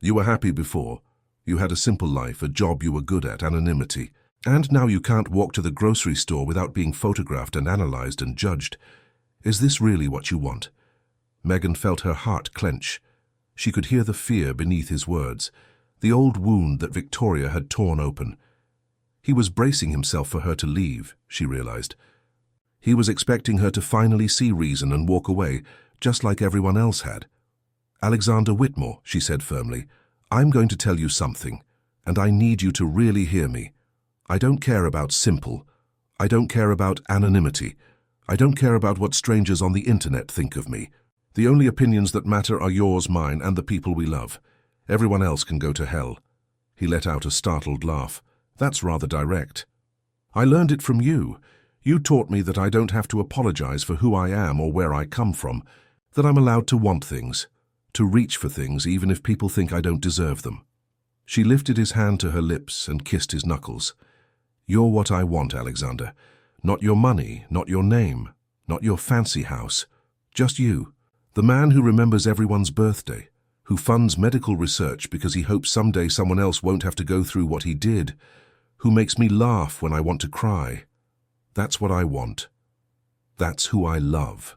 S1: "You were happy before. You had a simple life, a job you were good at, anonymity. And now you can't walk to the grocery store without being photographed and analyzed and judged. Is this really what you want?" Megan felt her heart clench. She could hear the fear beneath his words, the old wound that Victoria had torn open. He was bracing himself for her to leave, she realized. He was expecting her to finally see reason and walk away, just like everyone else had. "Alexander Whitmore," she said firmly, "I'm going to tell you something, and I need you to really hear me. I don't care about simple. I don't care about anonymity. I don't care about what strangers on the internet think of me. The only opinions that matter are yours, mine, and the people we love. Everyone else can go to hell." He let out a startled laugh. "That's rather direct." "I learned it from you. You taught me that I don't have to apologize for who I am or where I come from, that I'm allowed to want things, to reach for things even if people think I don't deserve them." She lifted his hand to her lips and kissed his knuckles. "You're what I want, Alexander. Not your money, not your name, not your fancy house. Just you. The man who remembers everyone's birthday, who funds medical research because he hopes someday someone else won't have to go through what he did, who makes me laugh when I want to cry. That's what I want. That's who I love."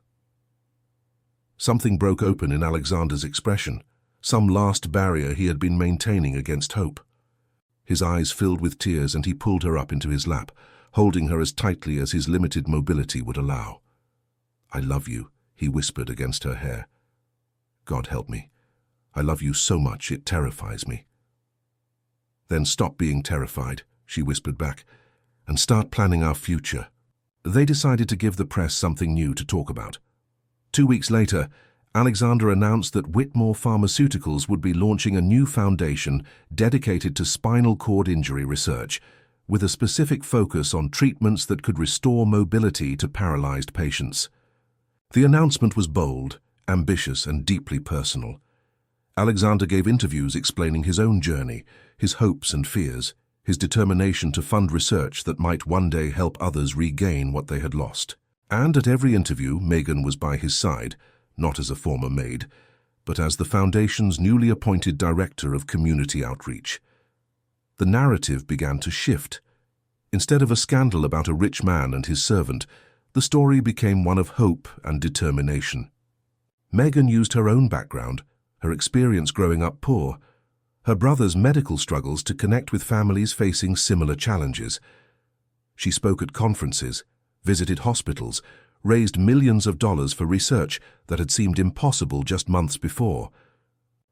S1: Something broke open in Alexander's expression, some last barrier he had been maintaining against hope. His eyes filled with tears and he pulled her up into his lap, holding her as tightly as his limited mobility would allow. "I love you," he whispered against her hair. "God help me. I love you so much it terrifies me." "Then stop being terrified," she whispered back, "and start planning our future." They decided to give the press something new to talk about. 2 weeks later, Alexander announced that Whitmore Pharmaceuticals would be launching a new foundation dedicated to spinal cord injury research, with a specific focus on treatments that could restore mobility to paralyzed patients. The announcement was bold, ambitious, and deeply personal. Alexander gave interviews explaining his own journey, his hopes and fears, his determination to fund research that might one day help others regain what they had lost. And at every interview, Megan was by his side, not as a former maid, but as the Foundation's newly appointed Director of Community Outreach. The narrative began to shift. Instead of a scandal about a rich man and his servant, the story became one of hope and determination. Megan used her own background, her experience growing up poor, her brother's medical struggles to connect with families facing similar challenges. She spoke at conferences, visited hospitals, raised millions of dollars for research that had seemed impossible just months before.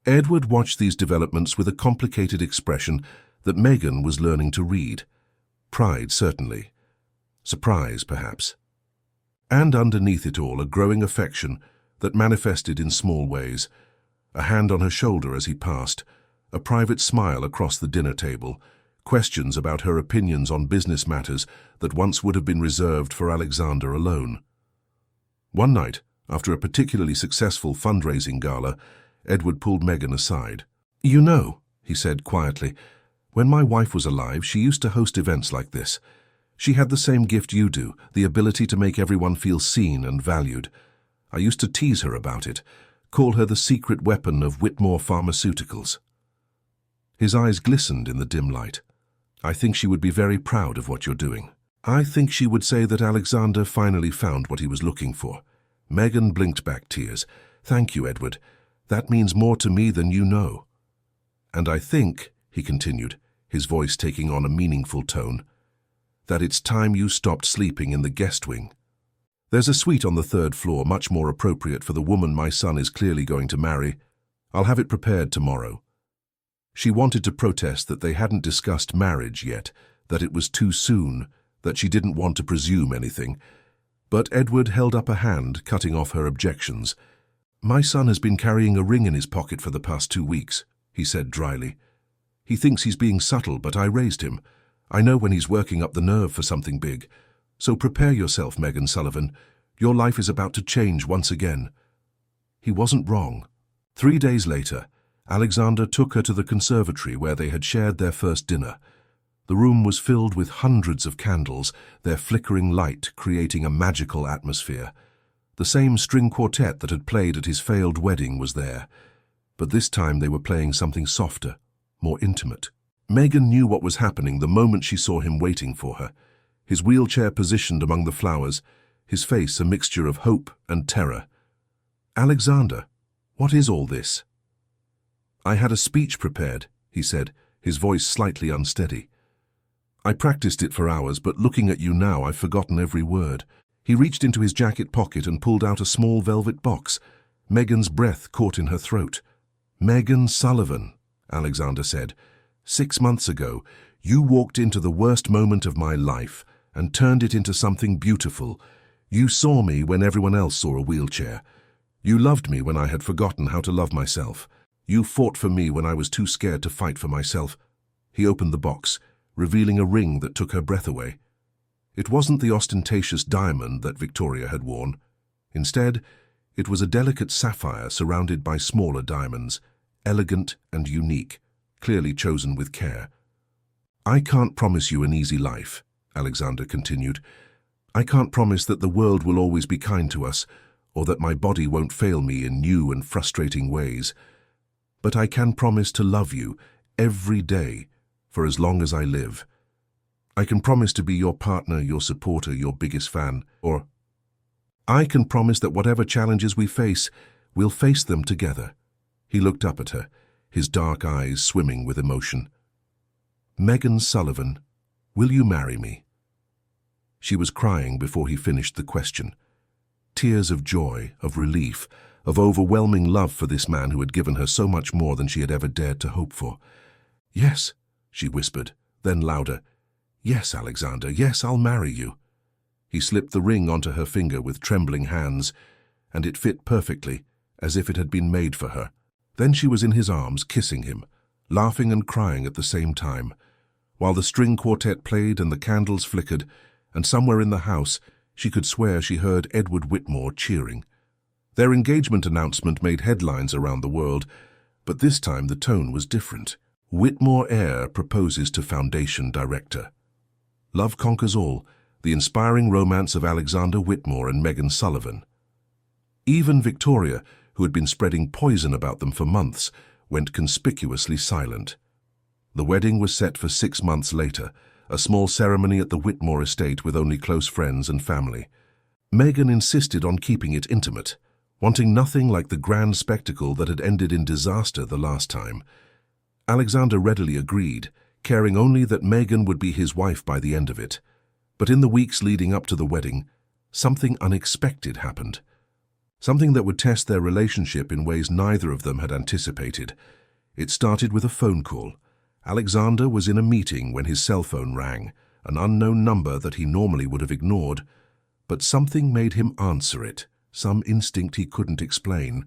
S1: Edward watched these developments with a complicated expression that Megan was learning to read. Pride, certainly. Surprise, perhaps. And underneath it all, a growing affection that manifested in small ways. A hand on her shoulder as he passed, a private smile across the dinner table, questions about her opinions on business matters that once would have been reserved for Alexander alone. One night, after a particularly successful fundraising gala, Edward pulled Megan aside. "You know," he said quietly, "when my wife was alive, she used to host events like this. She had the same gift you do, the ability to make everyone feel seen and valued. I used to tease her about it, call her the secret weapon of Whitmore Pharmaceuticals." His eyes glistened in the dim light. "I think she would be very proud of what you're doing." "I think she would say that Alexander finally found what he was looking for." Megan blinked back tears. "Thank you, Edward. That means more to me than you know." "And I think," he continued, his voice taking on a meaningful tone, "that it's time you stopped sleeping in the guest wing. There's a suite on the 3rd floor, much more appropriate for the woman my son is clearly going to marry. I'll have it prepared tomorrow." She wanted to protest that they hadn't discussed marriage yet, that it was too soon, that she didn't want to presume anything. But Edward held up a hand, cutting off her objections. "My son has been carrying a ring in his pocket for the past 2 weeks, he said dryly. "He thinks he's being subtle, but I raised him. I know when he's working up the nerve for something big. So prepare yourself, Megan Sullivan. Your life is about to change once again." He wasn't wrong. 3 days later, Alexander took her to the conservatory where they had shared their first dinner. The room was filled with hundreds of candles, their flickering light creating a magical atmosphere. The same string quartet that had played at his failed wedding was there, but this time they were playing something softer, more intimate. Megan knew what was happening the moment she saw him waiting for her. His wheelchair positioned among the flowers, his face a mixture of hope and terror. "Alexander, what is all this?" "I had a speech prepared," he said, his voice slightly unsteady. "I practiced it for hours, but looking at you now, I've forgotten every word." He reached into his jacket pocket and pulled out a small velvet box. Megan's breath caught in her throat. "Megan Sullivan," Alexander said, "6 months ago, you walked into the worst moment of my life and turned it into something beautiful. You saw me when everyone else saw a wheelchair. You loved me when I had forgotten how to love myself. You fought for me when I was too scared to fight for myself." He opened the box, revealing a ring that took her breath away. It wasn't the ostentatious diamond that Victoria had worn. Instead, it was a delicate sapphire surrounded by smaller diamonds, elegant and unique, clearly chosen with care. "I can't promise you an easy life," Alexander continued. "I can't promise that the world will always be kind to us, or that my body won't fail me in new and frustrating ways. But I can promise to love you every day for as long as I live. I can promise to be your partner, your supporter, your biggest fan, or I can promise that whatever challenges we face, we'll face them together." He looked up at her, his dark eyes swimming with emotion. "Megan Sullivan, will you marry me?" She was crying before he finished the question. Tears of joy, of relief, of overwhelming love for this man who had given her so much more than she had ever dared to hope for. "Yes," she whispered, then louder, "Yes, Alexander, yes, I'll marry you." He slipped the ring onto her finger with trembling hands, and it fit perfectly, as if it had been made for her. Then she was in his arms, kissing him, laughing and crying at the same time, while the string quartet played and the candles flickered, and somewhere in the house she could swear she heard Edward Whitmore cheering. Their engagement announcement made headlines around the world, But this time the tone was different. Whitmore heir proposes to Foundation director. Love Conquers All, the inspiring romance of Alexander Whitmore and Megan Sullivan. Even Victoria, who had been spreading poison about them for months, went conspicuously silent. The wedding was set for 6 months later, a small ceremony at the Whitmore estate with only close friends and family. Megan insisted on keeping it intimate, wanting nothing like the grand spectacle that had ended in disaster the last time. Alexander readily agreed, caring only that Megan would be his wife by the end of it. But in the weeks leading up to the wedding, something unexpected happened. Something that would test their relationship in ways neither of them had anticipated. It started with a phone call. Alexander was in a meeting when his cell phone rang, an unknown number that he normally would have ignored. But something made him answer it, some instinct he couldn't explain.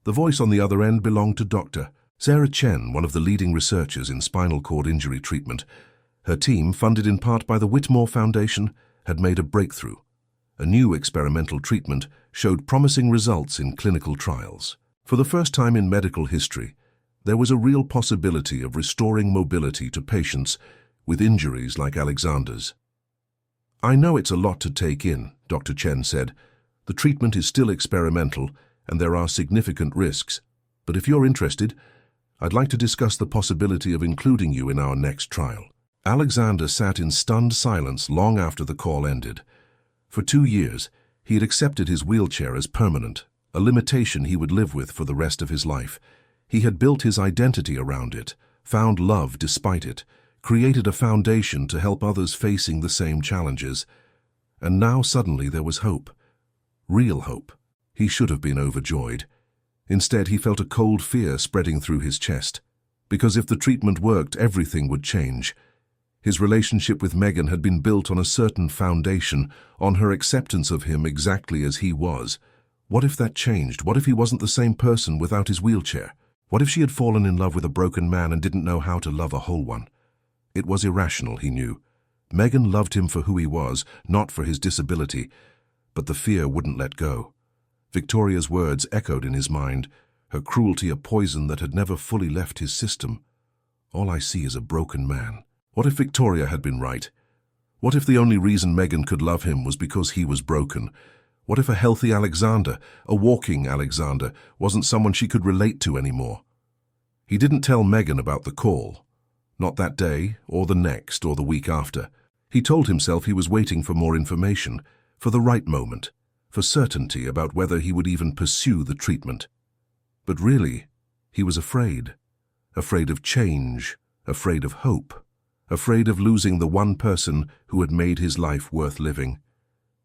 S1: The voice on the other end belonged to Dr. Sarah Chen, one of the leading researchers in spinal cord injury treatment. Her team, funded in part by the Whitmore Foundation, had made a breakthrough. A new experimental treatment showed promising results in clinical trials. For the first time in medical history, there was a real possibility of restoring mobility to patients with injuries like Alexander's. "I know it's a lot to take in," Dr. Chen said. "The treatment is still experimental and there are significant risks. But if you're interested, I'd like to discuss the possibility of including you in our next trial." Alexander sat in stunned silence long after the call ended. For 2 years, he had accepted his wheelchair as permanent, a limitation he would live with for the rest of his life. He had built his identity around it, found love despite it, created a foundation to help others facing the same challenges. And now suddenly there was hope. Real hope. He should have been overjoyed. Instead, he felt a cold fear spreading through his chest. Because if the treatment worked, everything would change. His relationship with Megan had been built on a certain foundation, on her acceptance of him exactly as he was. What if that changed? What if he wasn't the same person without his wheelchair? What if she had fallen in love with a broken man and didn't know how to love a whole one? It was irrational, he knew. Megan loved him for who he was, not for his disability. But the fear wouldn't let go. Victoria's words echoed in his mind, her cruelty a poison that had never fully left his system. "All I see is a broken man." What if Victoria had been right? What if the only reason Megan could love him was because he was broken? What if a healthy Alexander, a walking Alexander, wasn't someone she could relate to anymore? He didn't tell Megan about the call. Not that day, or the next, or the week after. He told himself he was waiting for more information, for the right moment, for certainty about whether he would even pursue the treatment. But really, he was afraid. Afraid of change, afraid of hope. Afraid of losing the one person who had made his life worth living.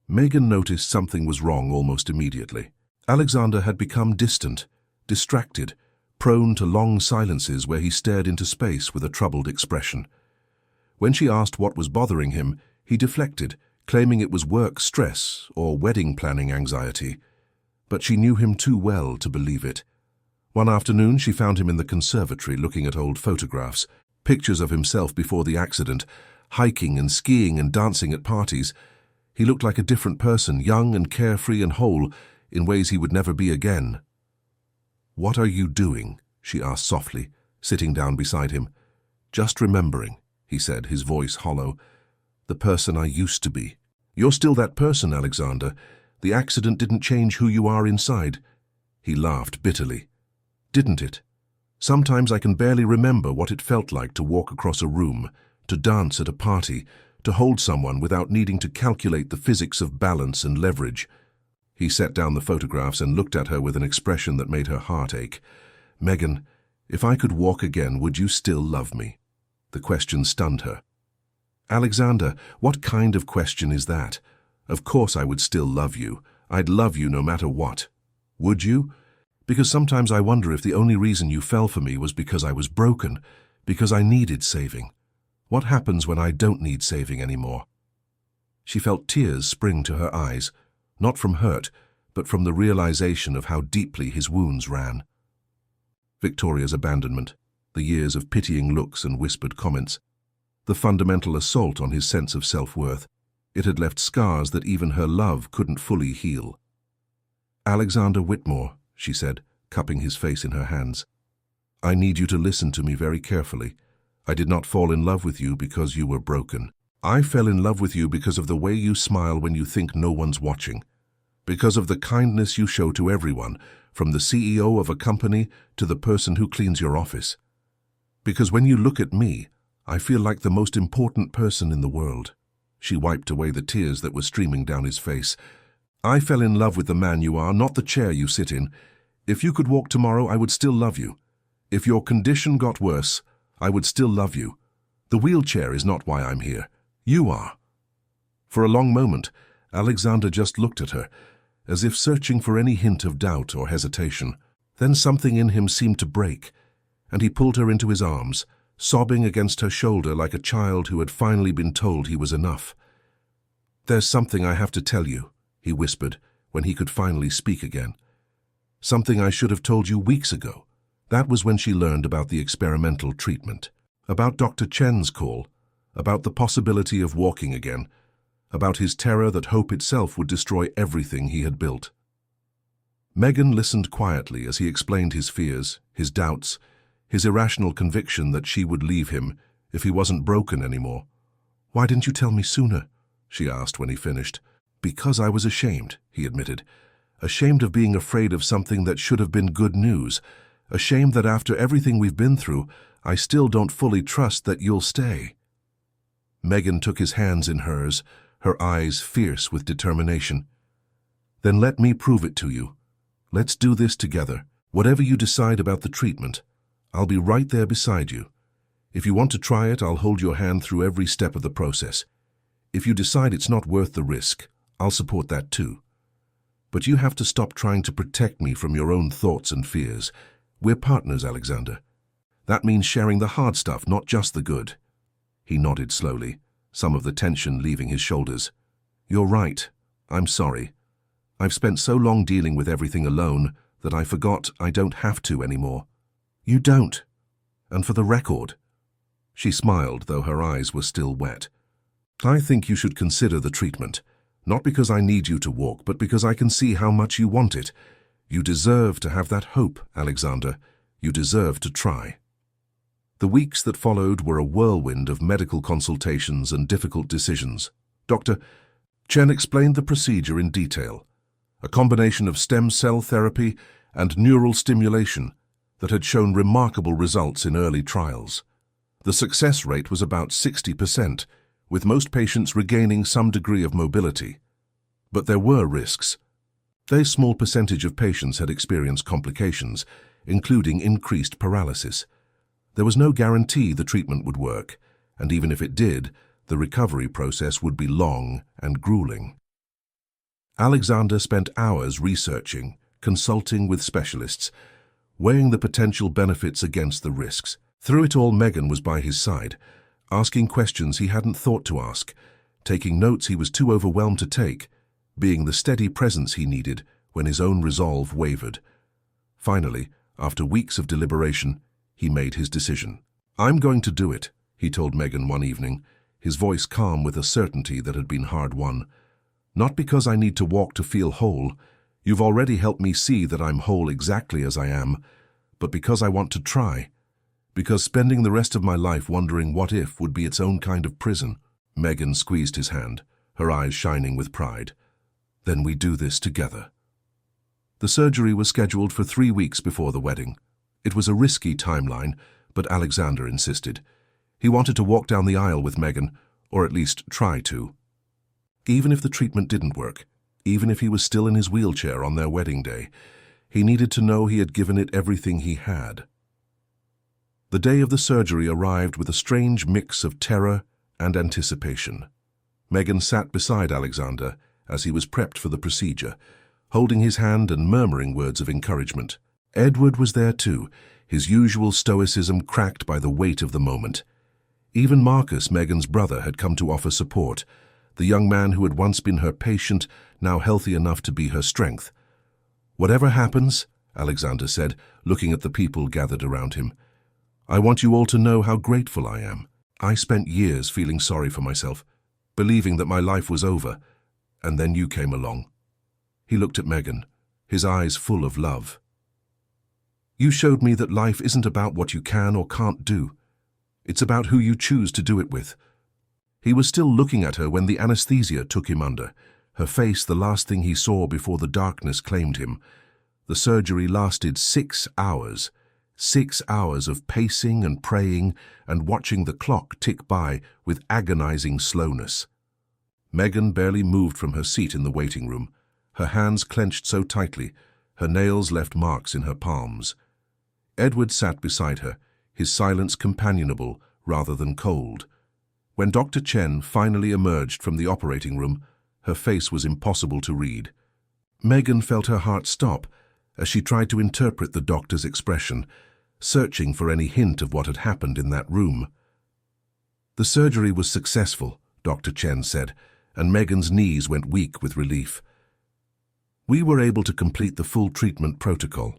S1: Megan noticed something was wrong almost immediately. Alexander had become distant, distracted, prone to long silences where he stared into space with a troubled expression. When she asked what was bothering him, he deflected, claiming it was work stress or wedding planning anxiety. But she knew him too well to believe it. One afternoon, she found him in the conservatory looking at old photographs, pictures of himself before the accident, hiking and skiing and dancing at parties. He looked like a different person, young and carefree and whole, in ways he would never be again. "What are you doing?" she asked softly, sitting down beside him. "Just remembering," he said, his voice hollow. "The person I used to be." "You're still that person, Alexander. The accident didn't change who you are inside." He laughed bitterly. "Didn't it? Sometimes I can barely remember what it felt like to walk across a room, to dance at a party, to hold someone without needing to calculate the physics of balance and leverage." He set down the photographs and looked at her with an expression that made her heart ache. "Megan, if I could walk again, would you still love me?" The question stunned her. "Alexander, what kind of question is that? Of course I would still love you. I'd love you no matter what. Would you? Because sometimes I wonder if the only reason you fell for me was because I was broken, because I needed saving. What happens when I don't need saving anymore?" She felt tears spring to her eyes, not from hurt, but from the realization of how deeply his wounds ran. Victoria's abandonment, the years of pitying looks and whispered comments, the fundamental assault on his sense of self-worth. It had left scars that even her love couldn't fully heal. "Alexander Whitmore," she said, cupping his face in her hands. I need you to listen to me very carefully. I did not fall in love with you because you were broken. I fell in love with you because of the way you smile when you think no one's watching. Because of the kindness you show to everyone, from the CEO of a company to the person who cleans your office. Because when you look at me, I feel like the most important person in the world. She wiped away the tears that were streaming down his face. I fell in love with the man you are, not the chair you sit in. If you could walk tomorrow, I would still love you. If your condition got worse, I would still love you. The wheelchair is not why I'm here. You are. For a long moment, Alexander just looked at her, as if searching for any hint of doubt or hesitation. Then something in him seemed to break, and he pulled her into his arms, sobbing against her shoulder like a child who had finally been told he was enough. "There's something I have to tell you," he whispered when he could finally speak again. "Something I should have told you weeks ago." That was when she learned about the experimental treatment, about Dr. Chen's call, about the possibility of walking again, about his terror that hope itself would destroy everything he had built. Megan listened quietly as he explained his fears, his doubts, his irrational conviction that she would leave him if he wasn't broken anymore. "Why didn't you tell me sooner?" she asked when he finished. "Because I was ashamed," he admitted. "Ashamed of being afraid of something that should have been good news. Ashamed that after everything we've been through, I still don't fully trust that you'll stay." Megan took his hands in hers, her eyes fierce with determination. "Then let me prove it to you. Let's do this together. Whatever you decide about the treatment, I'll be right there beside you. If you want to try it, I'll hold your hand through every step of the process. If you decide it's not worth the risk, I'll support that too. But you have to stop trying to protect me from your own thoughts and fears. We're partners, Alexander. That means sharing the hard stuff, not just the good." He nodded slowly, some of the tension leaving his shoulders. "You're right. I'm sorry. I've spent so long dealing with everything alone that I forgot I don't have to anymore." "You don't. And for the record," she smiled, though her eyes were still wet, "I think you should consider the treatment, not because I need you to walk, but because I can see how much you want it. You deserve to have that hope, Alexander. You deserve to try." The weeks that followed were a whirlwind of medical consultations and difficult decisions. Dr. Chen explained the procedure in detail, a combination of stem cell therapy and neural stimulation that had shown remarkable results in early trials. The success rate was about 60%, with most patients regaining some degree of mobility. But there were risks. A small percentage of patients had experienced complications, including increased paralysis. There was no guarantee the treatment would work, and even if it did, the recovery process would be long and grueling. Alexander spent hours researching, consulting with specialists, weighing the potential benefits against the risks. Through it all, Megan was by his side, asking questions he hadn't thought to ask, taking notes he was too overwhelmed to take, being the steady presence he needed when his own resolve wavered. Finally, after weeks of deliberation, he made his decision. "I'm going to do it," he told Megan one evening, his voice calm with a certainty that had been hard-won. "Not because I need to walk to feel whole. You've already helped me see that I'm whole exactly as I am, but because I want to try. Because spending the rest of my life wondering what if would be its own kind of prison." Megan squeezed his hand, her eyes shining with pride. "Then we do this together." The surgery was scheduled for 3 weeks before the wedding. It was a risky timeline, but Alexander insisted. He wanted to walk down the aisle with Megan, or at least try to. Even if the treatment didn't work, even if he was still in his wheelchair on their wedding day, he needed to know he had given it everything he had. The day of the surgery arrived with a strange mix of terror and anticipation. Megan sat beside Alexander as he was prepped for the procedure, holding his hand and murmuring words of encouragement. Edward was there too, his usual stoicism cracked by the weight of the moment. Even Marcus, Megan's brother, had come to offer support, the young man who had once been her patient, now healthy enough to be her strength. "Whatever happens," Alexander said, looking at the people gathered around him, "I want you all to know how grateful I am. I spent years feeling sorry for myself, believing that my life was over, and then you came along." He looked at Megan, his eyes full of love. You showed me that life isn't about what you can or can't do. It's about who you choose to do it with. He was still looking at her when the anesthesia took him under, her face the last thing he saw before the darkness claimed him. The surgery lasted 6 hours. 6 hours of pacing and praying and watching the clock tick by with agonizing slowness. Megan barely moved from her seat in the waiting room, her hands clenched so tightly, her nails left marks in her palms. Edward sat beside her, his silence companionable rather than cold. When Dr. Chen finally emerged from the operating room, her face was impossible to read. Megan felt her heart stop as she tried to interpret the doctor's expression, searching for any hint of what had happened in that room. The surgery was successful, Dr. Chen said, and Megan's knees went weak with relief. We were able to complete the full treatment protocol.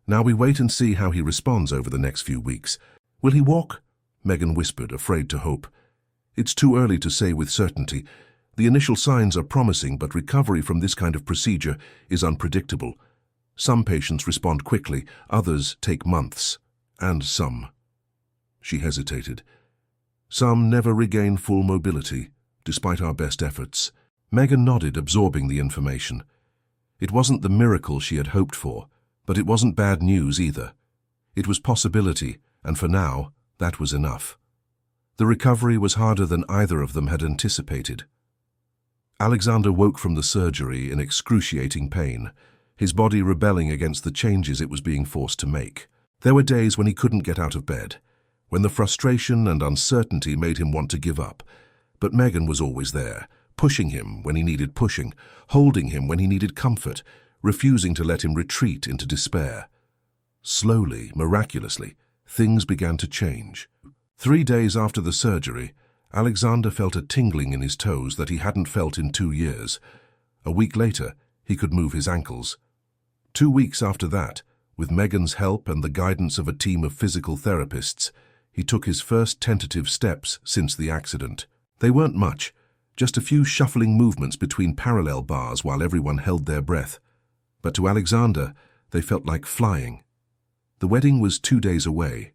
S1: Now we wait and see how he responds over the next few weeks. Will he walk? Megan whispered, afraid to hope. It's too early to say with certainty. The initial signs are promising, but recovery from this kind of procedure is unpredictable. Some patients respond quickly, others take months, and some. She hesitated. Some never regain full mobility, despite our best efforts. Megan nodded, absorbing the information. It wasn't the miracle she had hoped for, but it wasn't bad news either. It was possibility, and for now, that was enough. The recovery was harder than either of them had anticipated. Alexander woke from the surgery in excruciating pain, his body rebelling against the changes it was being forced to make. There were days when he couldn't get out of bed, when the frustration and uncertainty made him want to give up. But Megan was always there, pushing him when he needed pushing, holding him when he needed comfort, refusing to let him retreat into despair. Slowly, miraculously, things began to change. 3 days after the surgery, Alexander felt a tingling in his toes that he hadn't felt in 2 years. A week later, he could move his ankles. 2 weeks after that, with Megan's help and the guidance of a team of physical therapists, he took his first tentative steps since the accident. They weren't much, just a few shuffling movements between parallel bars while everyone held their breath. But to Alexander, they felt like flying. The wedding was 2 days away.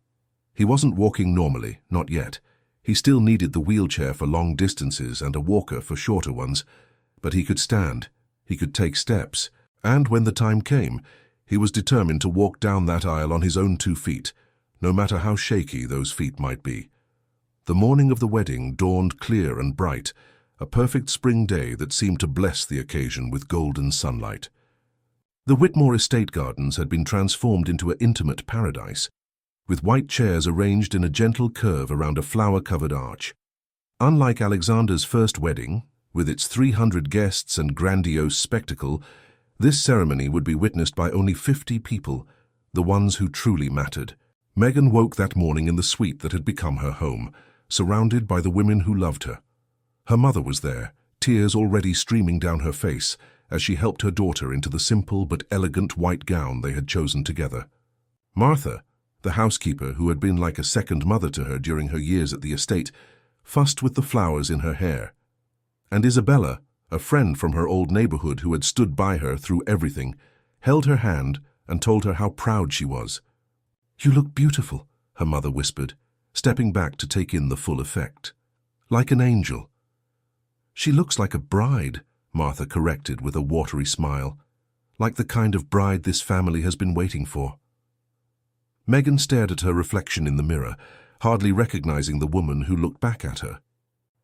S1: He wasn't walking normally, not yet. He still needed the wheelchair for long distances and a walker for shorter ones, but he could stand, he could take steps, and when the time came, he was determined to walk down that aisle on his own 2 feet, no matter how shaky those feet might be. The morning of the wedding dawned clear and bright, a perfect spring day that seemed to bless the occasion with golden sunlight. The Whitmore estate gardens had been transformed into an intimate paradise, with white chairs arranged in a gentle curve around a flower-covered arch. Unlike Alexander's first wedding, with its 300 guests and grandiose spectacle, this ceremony would be witnessed by only 50 people, the ones who truly mattered. Megan woke that morning in the suite that had become her home, surrounded by the women who loved her. Her mother was there, tears already streaming down her face, as she helped her daughter into the simple but elegant white gown they had chosen together. Martha, the housekeeper who had been like a second mother to her during her years at the estate, fussed with the flowers in her hair. And Isabella, a friend from her old neighborhood who had stood by her through everything, held her hand and told her how proud she was. "You look beautiful," her mother whispered, stepping back to take in the full effect. "Like an angel." "She looks like a bride," Martha corrected with a watery smile. "Like the kind of bride this family has been waiting for." Megan stared at her reflection in the mirror, hardly recognizing the woman who looked back at her.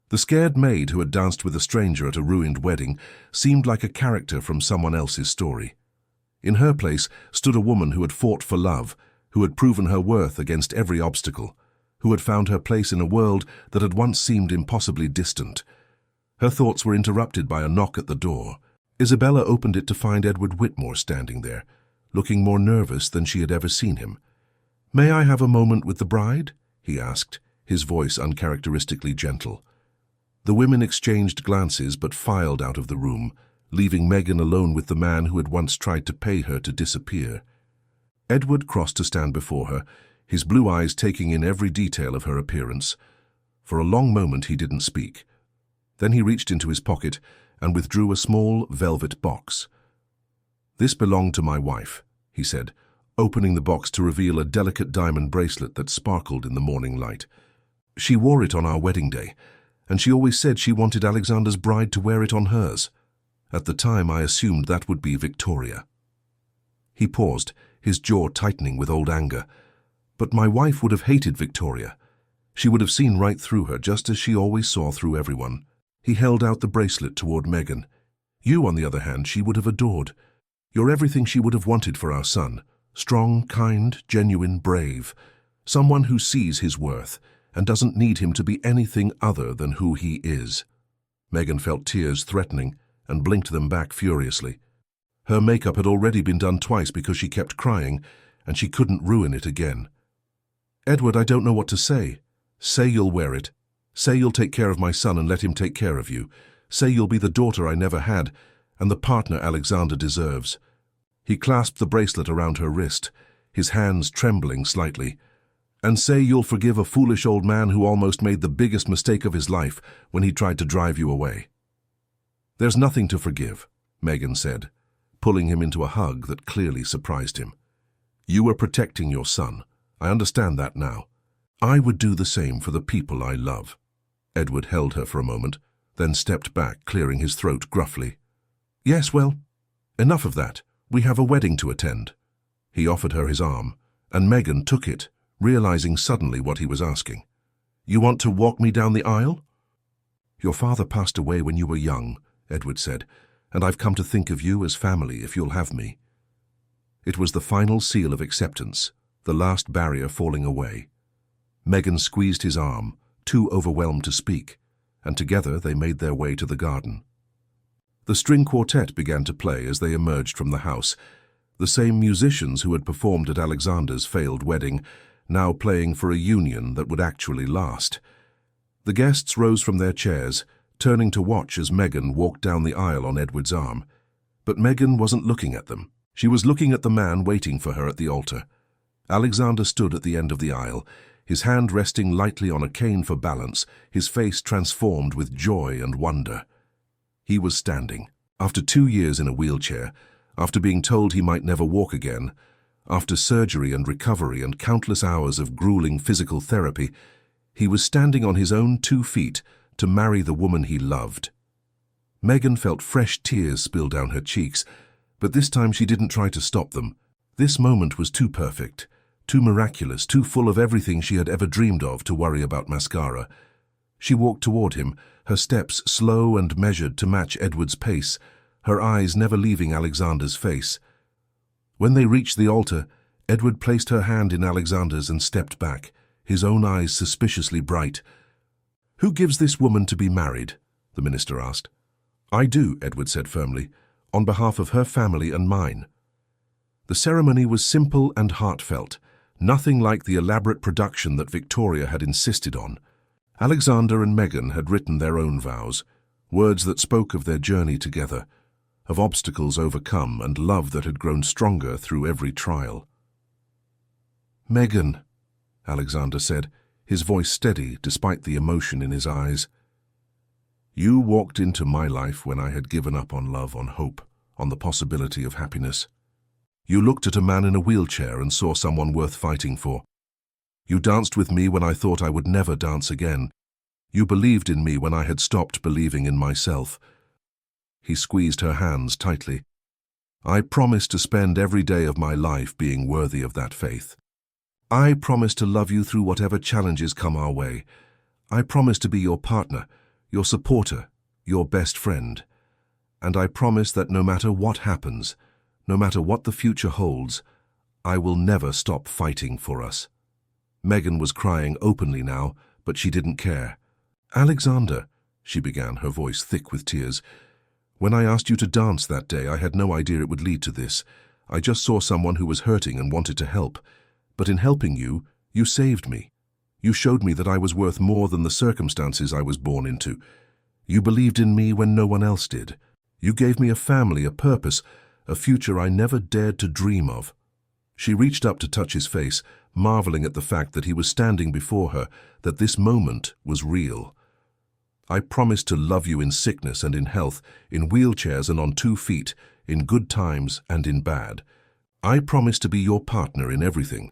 S1: The scared maid who had danced with a stranger at a ruined wedding seemed like a character from someone else's story. In her place stood a woman who had fought for love, who had proven her worth against every obstacle, who had found her place in a world that had once seemed impossibly distant. Her thoughts were interrupted by a knock at the door. Isabella opened it to find Edward Whitmore standing there, looking more nervous than she had ever seen him. "May I have a moment with the bride?" he asked, his voice uncharacteristically gentle. The women exchanged glances but filed out of the room, leaving Megan alone with the man who had once tried to pay her to disappear. Edward crossed to stand before her, his blue eyes taking in every detail of her appearance. For a long moment he didn't speak. Then he reached into his pocket and withdrew a small velvet box. "This belonged to my wife," he said, opening the box to reveal a delicate diamond bracelet that sparkled in the morning light. She wore it on our wedding day, and she always said she wanted Alexander's bride to wear it on hers. At the time, I assumed that would be Victoria. He paused, his jaw tightening with old anger. But my wife would have hated Victoria. She would have seen right through her, just as she always saw through everyone. He held out the bracelet toward Megan. You, on the other hand, she would have adored. You're everything she would have wanted for our son. Strong, kind, genuine, brave. Someone who sees his worth and doesn't need him to be anything other than who he is. Megan felt tears threatening and blinked them back furiously. Her makeup had already been done twice because she kept crying, and she couldn't ruin it again. Edward, I don't know what to say. Say you'll wear it. Say you'll take care of my son and let him take care of you. Say you'll be the daughter I never had and the partner Alexander deserves. He clasped the bracelet around her wrist, his hands trembling slightly. And say you'll forgive a foolish old man who almost made the biggest mistake of his life when he tried to drive you away. There's nothing to forgive, Megan said, pulling him into a hug that clearly surprised him. You were protecting your son. I understand that now. I would do the same for the people I love. Edward held her for a moment, then stepped back, clearing his throat gruffly. Yes, well, enough of that. We have a wedding to attend. He offered her his arm, and Megan took it, realizing suddenly what he was asking. You want to walk me down the aisle? Your father passed away when you were young, Edward said, and I've come to think of you as family if you'll have me. It was the final seal of acceptance, the last barrier falling away. Megan squeezed his arm, too overwhelmed to speak, and together they made their way to the garden. The string quartet began to play as they emerged from the house, the same musicians who had performed at Alexander's failed wedding, now playing for a union that would actually last. The guests rose from their chairs, turning to watch as Megan walked down the aisle on Edward's arm. But Megan wasn't looking at them. She was looking at the man waiting for her at the altar. Alexander stood at the end of the aisle, his hand resting lightly on a cane for balance, his face transformed with joy and wonder. He was standing. After 2 years in a wheelchair, after being told he might never walk again, after surgery and recovery and countless hours of grueling physical therapy, he was standing on his own 2 feet to marry the woman he loved. Megan felt fresh tears spill down her cheeks, but this time she didn't try to stop them. This moment was too perfect, too miraculous, too full of everything she had ever dreamed of to worry about mascara. She walked toward him, her steps slow and measured to match Edward's pace, her eyes never leaving Alexander's face. When they reached the altar, Edward placed her hand in Alexander's and stepped back, his own eyes suspiciously bright. Who gives this woman to be married? The minister asked. I do, Edward said firmly, on behalf of her family and mine. The ceremony was simple and heartfelt, nothing like the elaborate production that Victoria had insisted on. Alexander and Megan had written their own vows, words that spoke of their journey together, of obstacles overcome and love that had grown stronger through every trial. Megan, Alexander said, his voice steady despite the emotion in his eyes. You walked into my life when I had given up on love, on hope, on the possibility of happiness. You looked at a man in a wheelchair and saw someone worth fighting for. You danced with me when I thought I would never dance again. You believed in me when I had stopped believing in myself. He squeezed her hands tightly. I promise to spend every day of my life being worthy of that faith. I promise to love you through whatever challenges come our way. I promise to be your partner, your supporter, your best friend. And I promise that no matter what happens, no matter what the future holds, I will never stop fighting for us. Megan was crying openly now, but she didn't care. Alexander, she began, her voice thick with tears, when I asked you to dance that day, I had no idea it would lead to this. I just saw someone who was hurting and wanted to help. But in helping you, you saved me. You showed me that I was worth more than the circumstances I was born into. You believed in me when no one else did. You gave me a family, a purpose, a future I never dared to dream of. She reached up to touch his face, marveling at the fact that he was standing before her, that this moment was real. I promise to love you in sickness and in health, in wheelchairs and on 2 feet, in good times and in bad. I promise to be your partner in everything,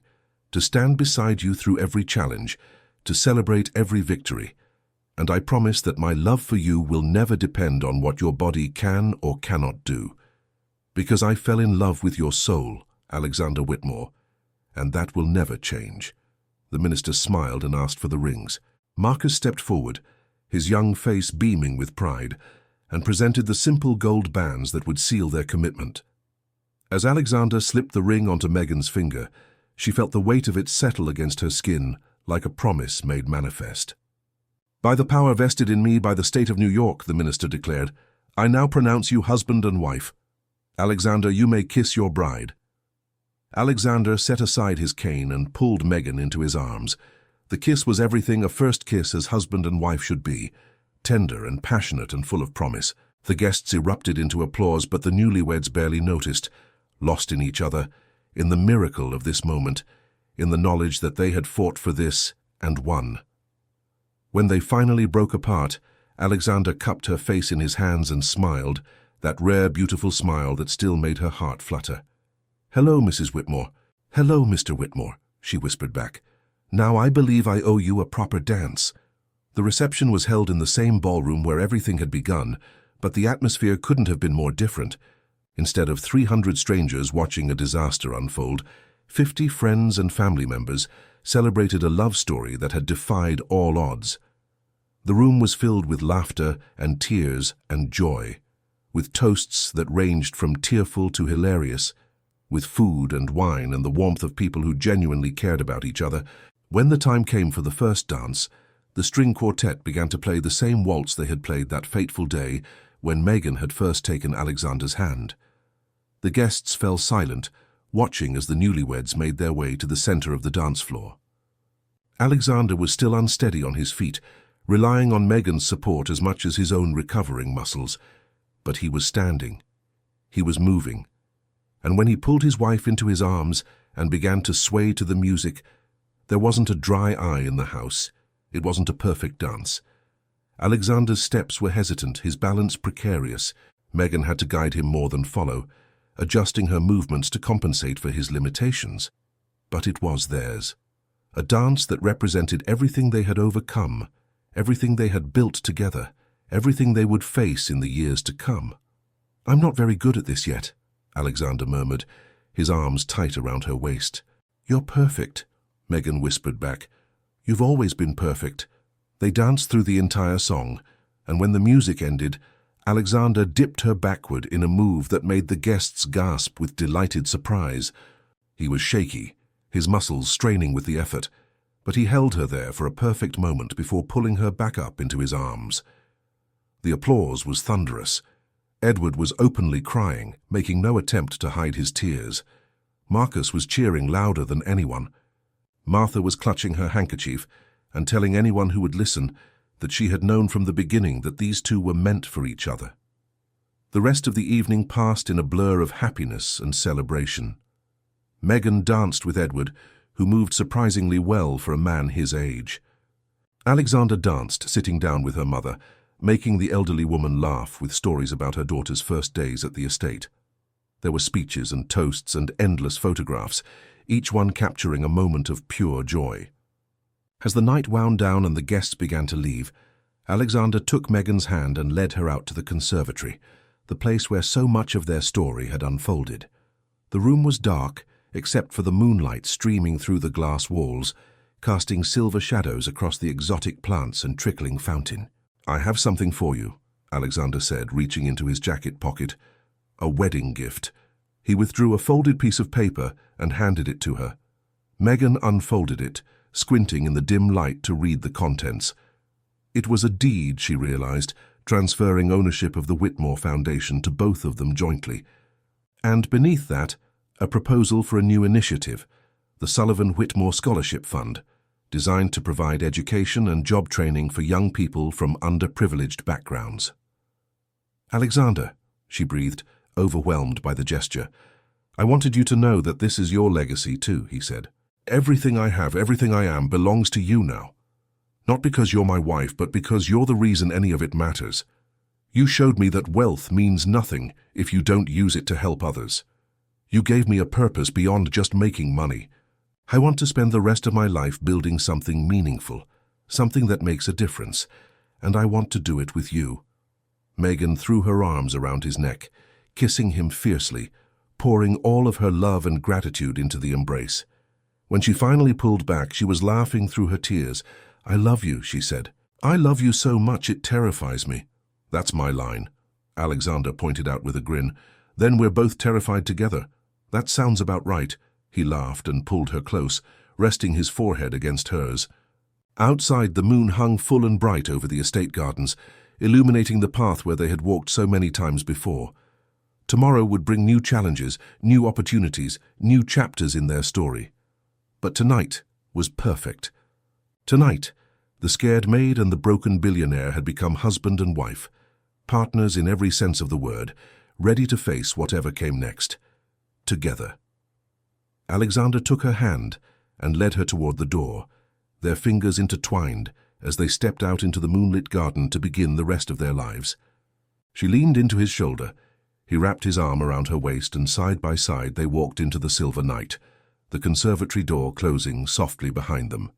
S1: to stand beside you through every challenge, to celebrate every victory. And I promise that my love for you will never depend on what your body can or cannot do. Because I fell in love with your soul, Alexander Whitmore, and that will never change." The minister smiled and asked for the rings. Marcus stepped forward, his young face beaming with pride, and presented the simple gold bands that would seal their commitment. As Alexander slipped the ring onto Megan's finger, she felt the weight of it settle against her skin like a promise made manifest. "By the power vested in me by the state of New York," the minister declared, "I now pronounce you husband and wife. Alexander, you may kiss your bride." Alexander set aside his cane and pulled Megan into his arms. The kiss was everything a first kiss as husband and wife should be, tender and passionate and full of promise. The guests erupted into applause, but the newlyweds barely noticed, lost in each other, in the miracle of this moment, in the knowledge that they had fought for this and won. When they finally broke apart, Alexander cupped her face in his hands and smiled, that rare, beautiful smile that still made her heart flutter. "Hello, Mrs. Whitmore." "Hello, Mr. Whitmore," she whispered back. "Now I believe I owe you a proper dance." The reception was held in the same ballroom where everything had begun, but the atmosphere couldn't have been more different. Instead of 300 strangers watching a disaster unfold, 50 friends and family members celebrated a love story that had defied all odds. The room was filled with laughter and tears and joy, with toasts that ranged from tearful to hilarious, with food and wine and the warmth of people who genuinely cared about each other. When the time came for the first dance, the string quartet began to play the same waltz they had played that fateful day when Megan had first taken Alexander's hand. The guests fell silent, watching as the newlyweds made their way to the center of the dance floor. Alexander was still unsteady on his feet, relying on Megan's support as much as his own recovering muscles. But he was standing. He was moving. And when he pulled his wife into his arms and began to sway to the music, there wasn't a dry eye in the house. It wasn't a perfect dance. Alexander's steps were hesitant, his balance precarious. Megan had to guide him more than follow, adjusting her movements to compensate for his limitations. But it was theirs. A dance that represented everything they had overcome, everything they had built together, everything they would face in the years to come. "I'm not very good at this yet," Alexander murmured, his arms tight around her waist. "You're perfect," Megan whispered back. "You've always been perfect." They danced through the entire song, and when the music ended, Alexander dipped her backward in a move that made the guests gasp with delighted surprise. He was shaky, his muscles straining with the effort, but he held her there for a perfect moment before pulling her back up into his arms. The applause was thunderous. Edward was openly crying, making no attempt to hide his tears. Marcus was cheering louder than anyone. Martha was clutching her handkerchief and telling anyone who would listen that she had known from the beginning that these two were meant for each other. The rest of the evening passed in a blur of happiness and celebration. Megan danced with Edward, who moved surprisingly well for a man his age. Alexander danced, sitting down with her mother, making the elderly woman laugh with stories about her daughter's first days at the estate. There were speeches and toasts and endless photographs, each one capturing a moment of pure joy. As the night wound down and the guests began to leave, Alexander took Megan's hand and led her out to the conservatory, the place where so much of their story had unfolded. The room was dark, except for the moonlight streaming through the glass walls, casting silver shadows across the exotic plants and trickling fountain. "I have something for you," Alexander said, reaching into his jacket pocket. "A wedding gift." He withdrew a folded piece of paper and handed it to her. Megan unfolded it, squinting in the dim light to read the contents. It was a deed, she realized, transferring ownership of the Whitmore Foundation to both of them jointly. And beneath that, a proposal for a new initiative, the Sullivan Whitmore Scholarship Fund, designed to provide education and job training for young people from underprivileged backgrounds. "Alexander," she breathed, overwhelmed by the gesture. "I wanted you to know that this is your legacy too," he said. "Everything I have, everything I am, belongs to you now. Not because you're my wife, but because you're the reason any of it matters. You showed me that wealth means nothing if you don't use it to help others. You gave me a purpose beyond just making money. I want to spend the rest of my life building something meaningful, something that makes a difference, and I want to do it with you." Megan threw her arms around his neck, kissing him fiercely, pouring all of her love and gratitude into the embrace. When she finally pulled back, she was laughing through her tears. "I love you," she said. "I love you so much it terrifies me." "That's my line," Alexander pointed out with a grin. "Then we're both terrified together." "That sounds about right." He laughed and pulled her close, resting his forehead against hers. Outside, the moon hung full and bright over the estate gardens, illuminating the path where they had walked so many times before. Tomorrow would bring new challenges, new opportunities, new chapters in their story. But tonight was perfect. Tonight, the scared maid and the broken billionaire had become husband and wife, partners in every sense of the word, ready to face whatever came next. Together. Alexander took her hand and led her toward the door, their fingers intertwined as they stepped out into the moonlit garden to begin the rest of their lives. She leaned into his shoulder. He wrapped his arm around her waist, and side by side they walked into the silver night, the conservatory door closing softly behind them.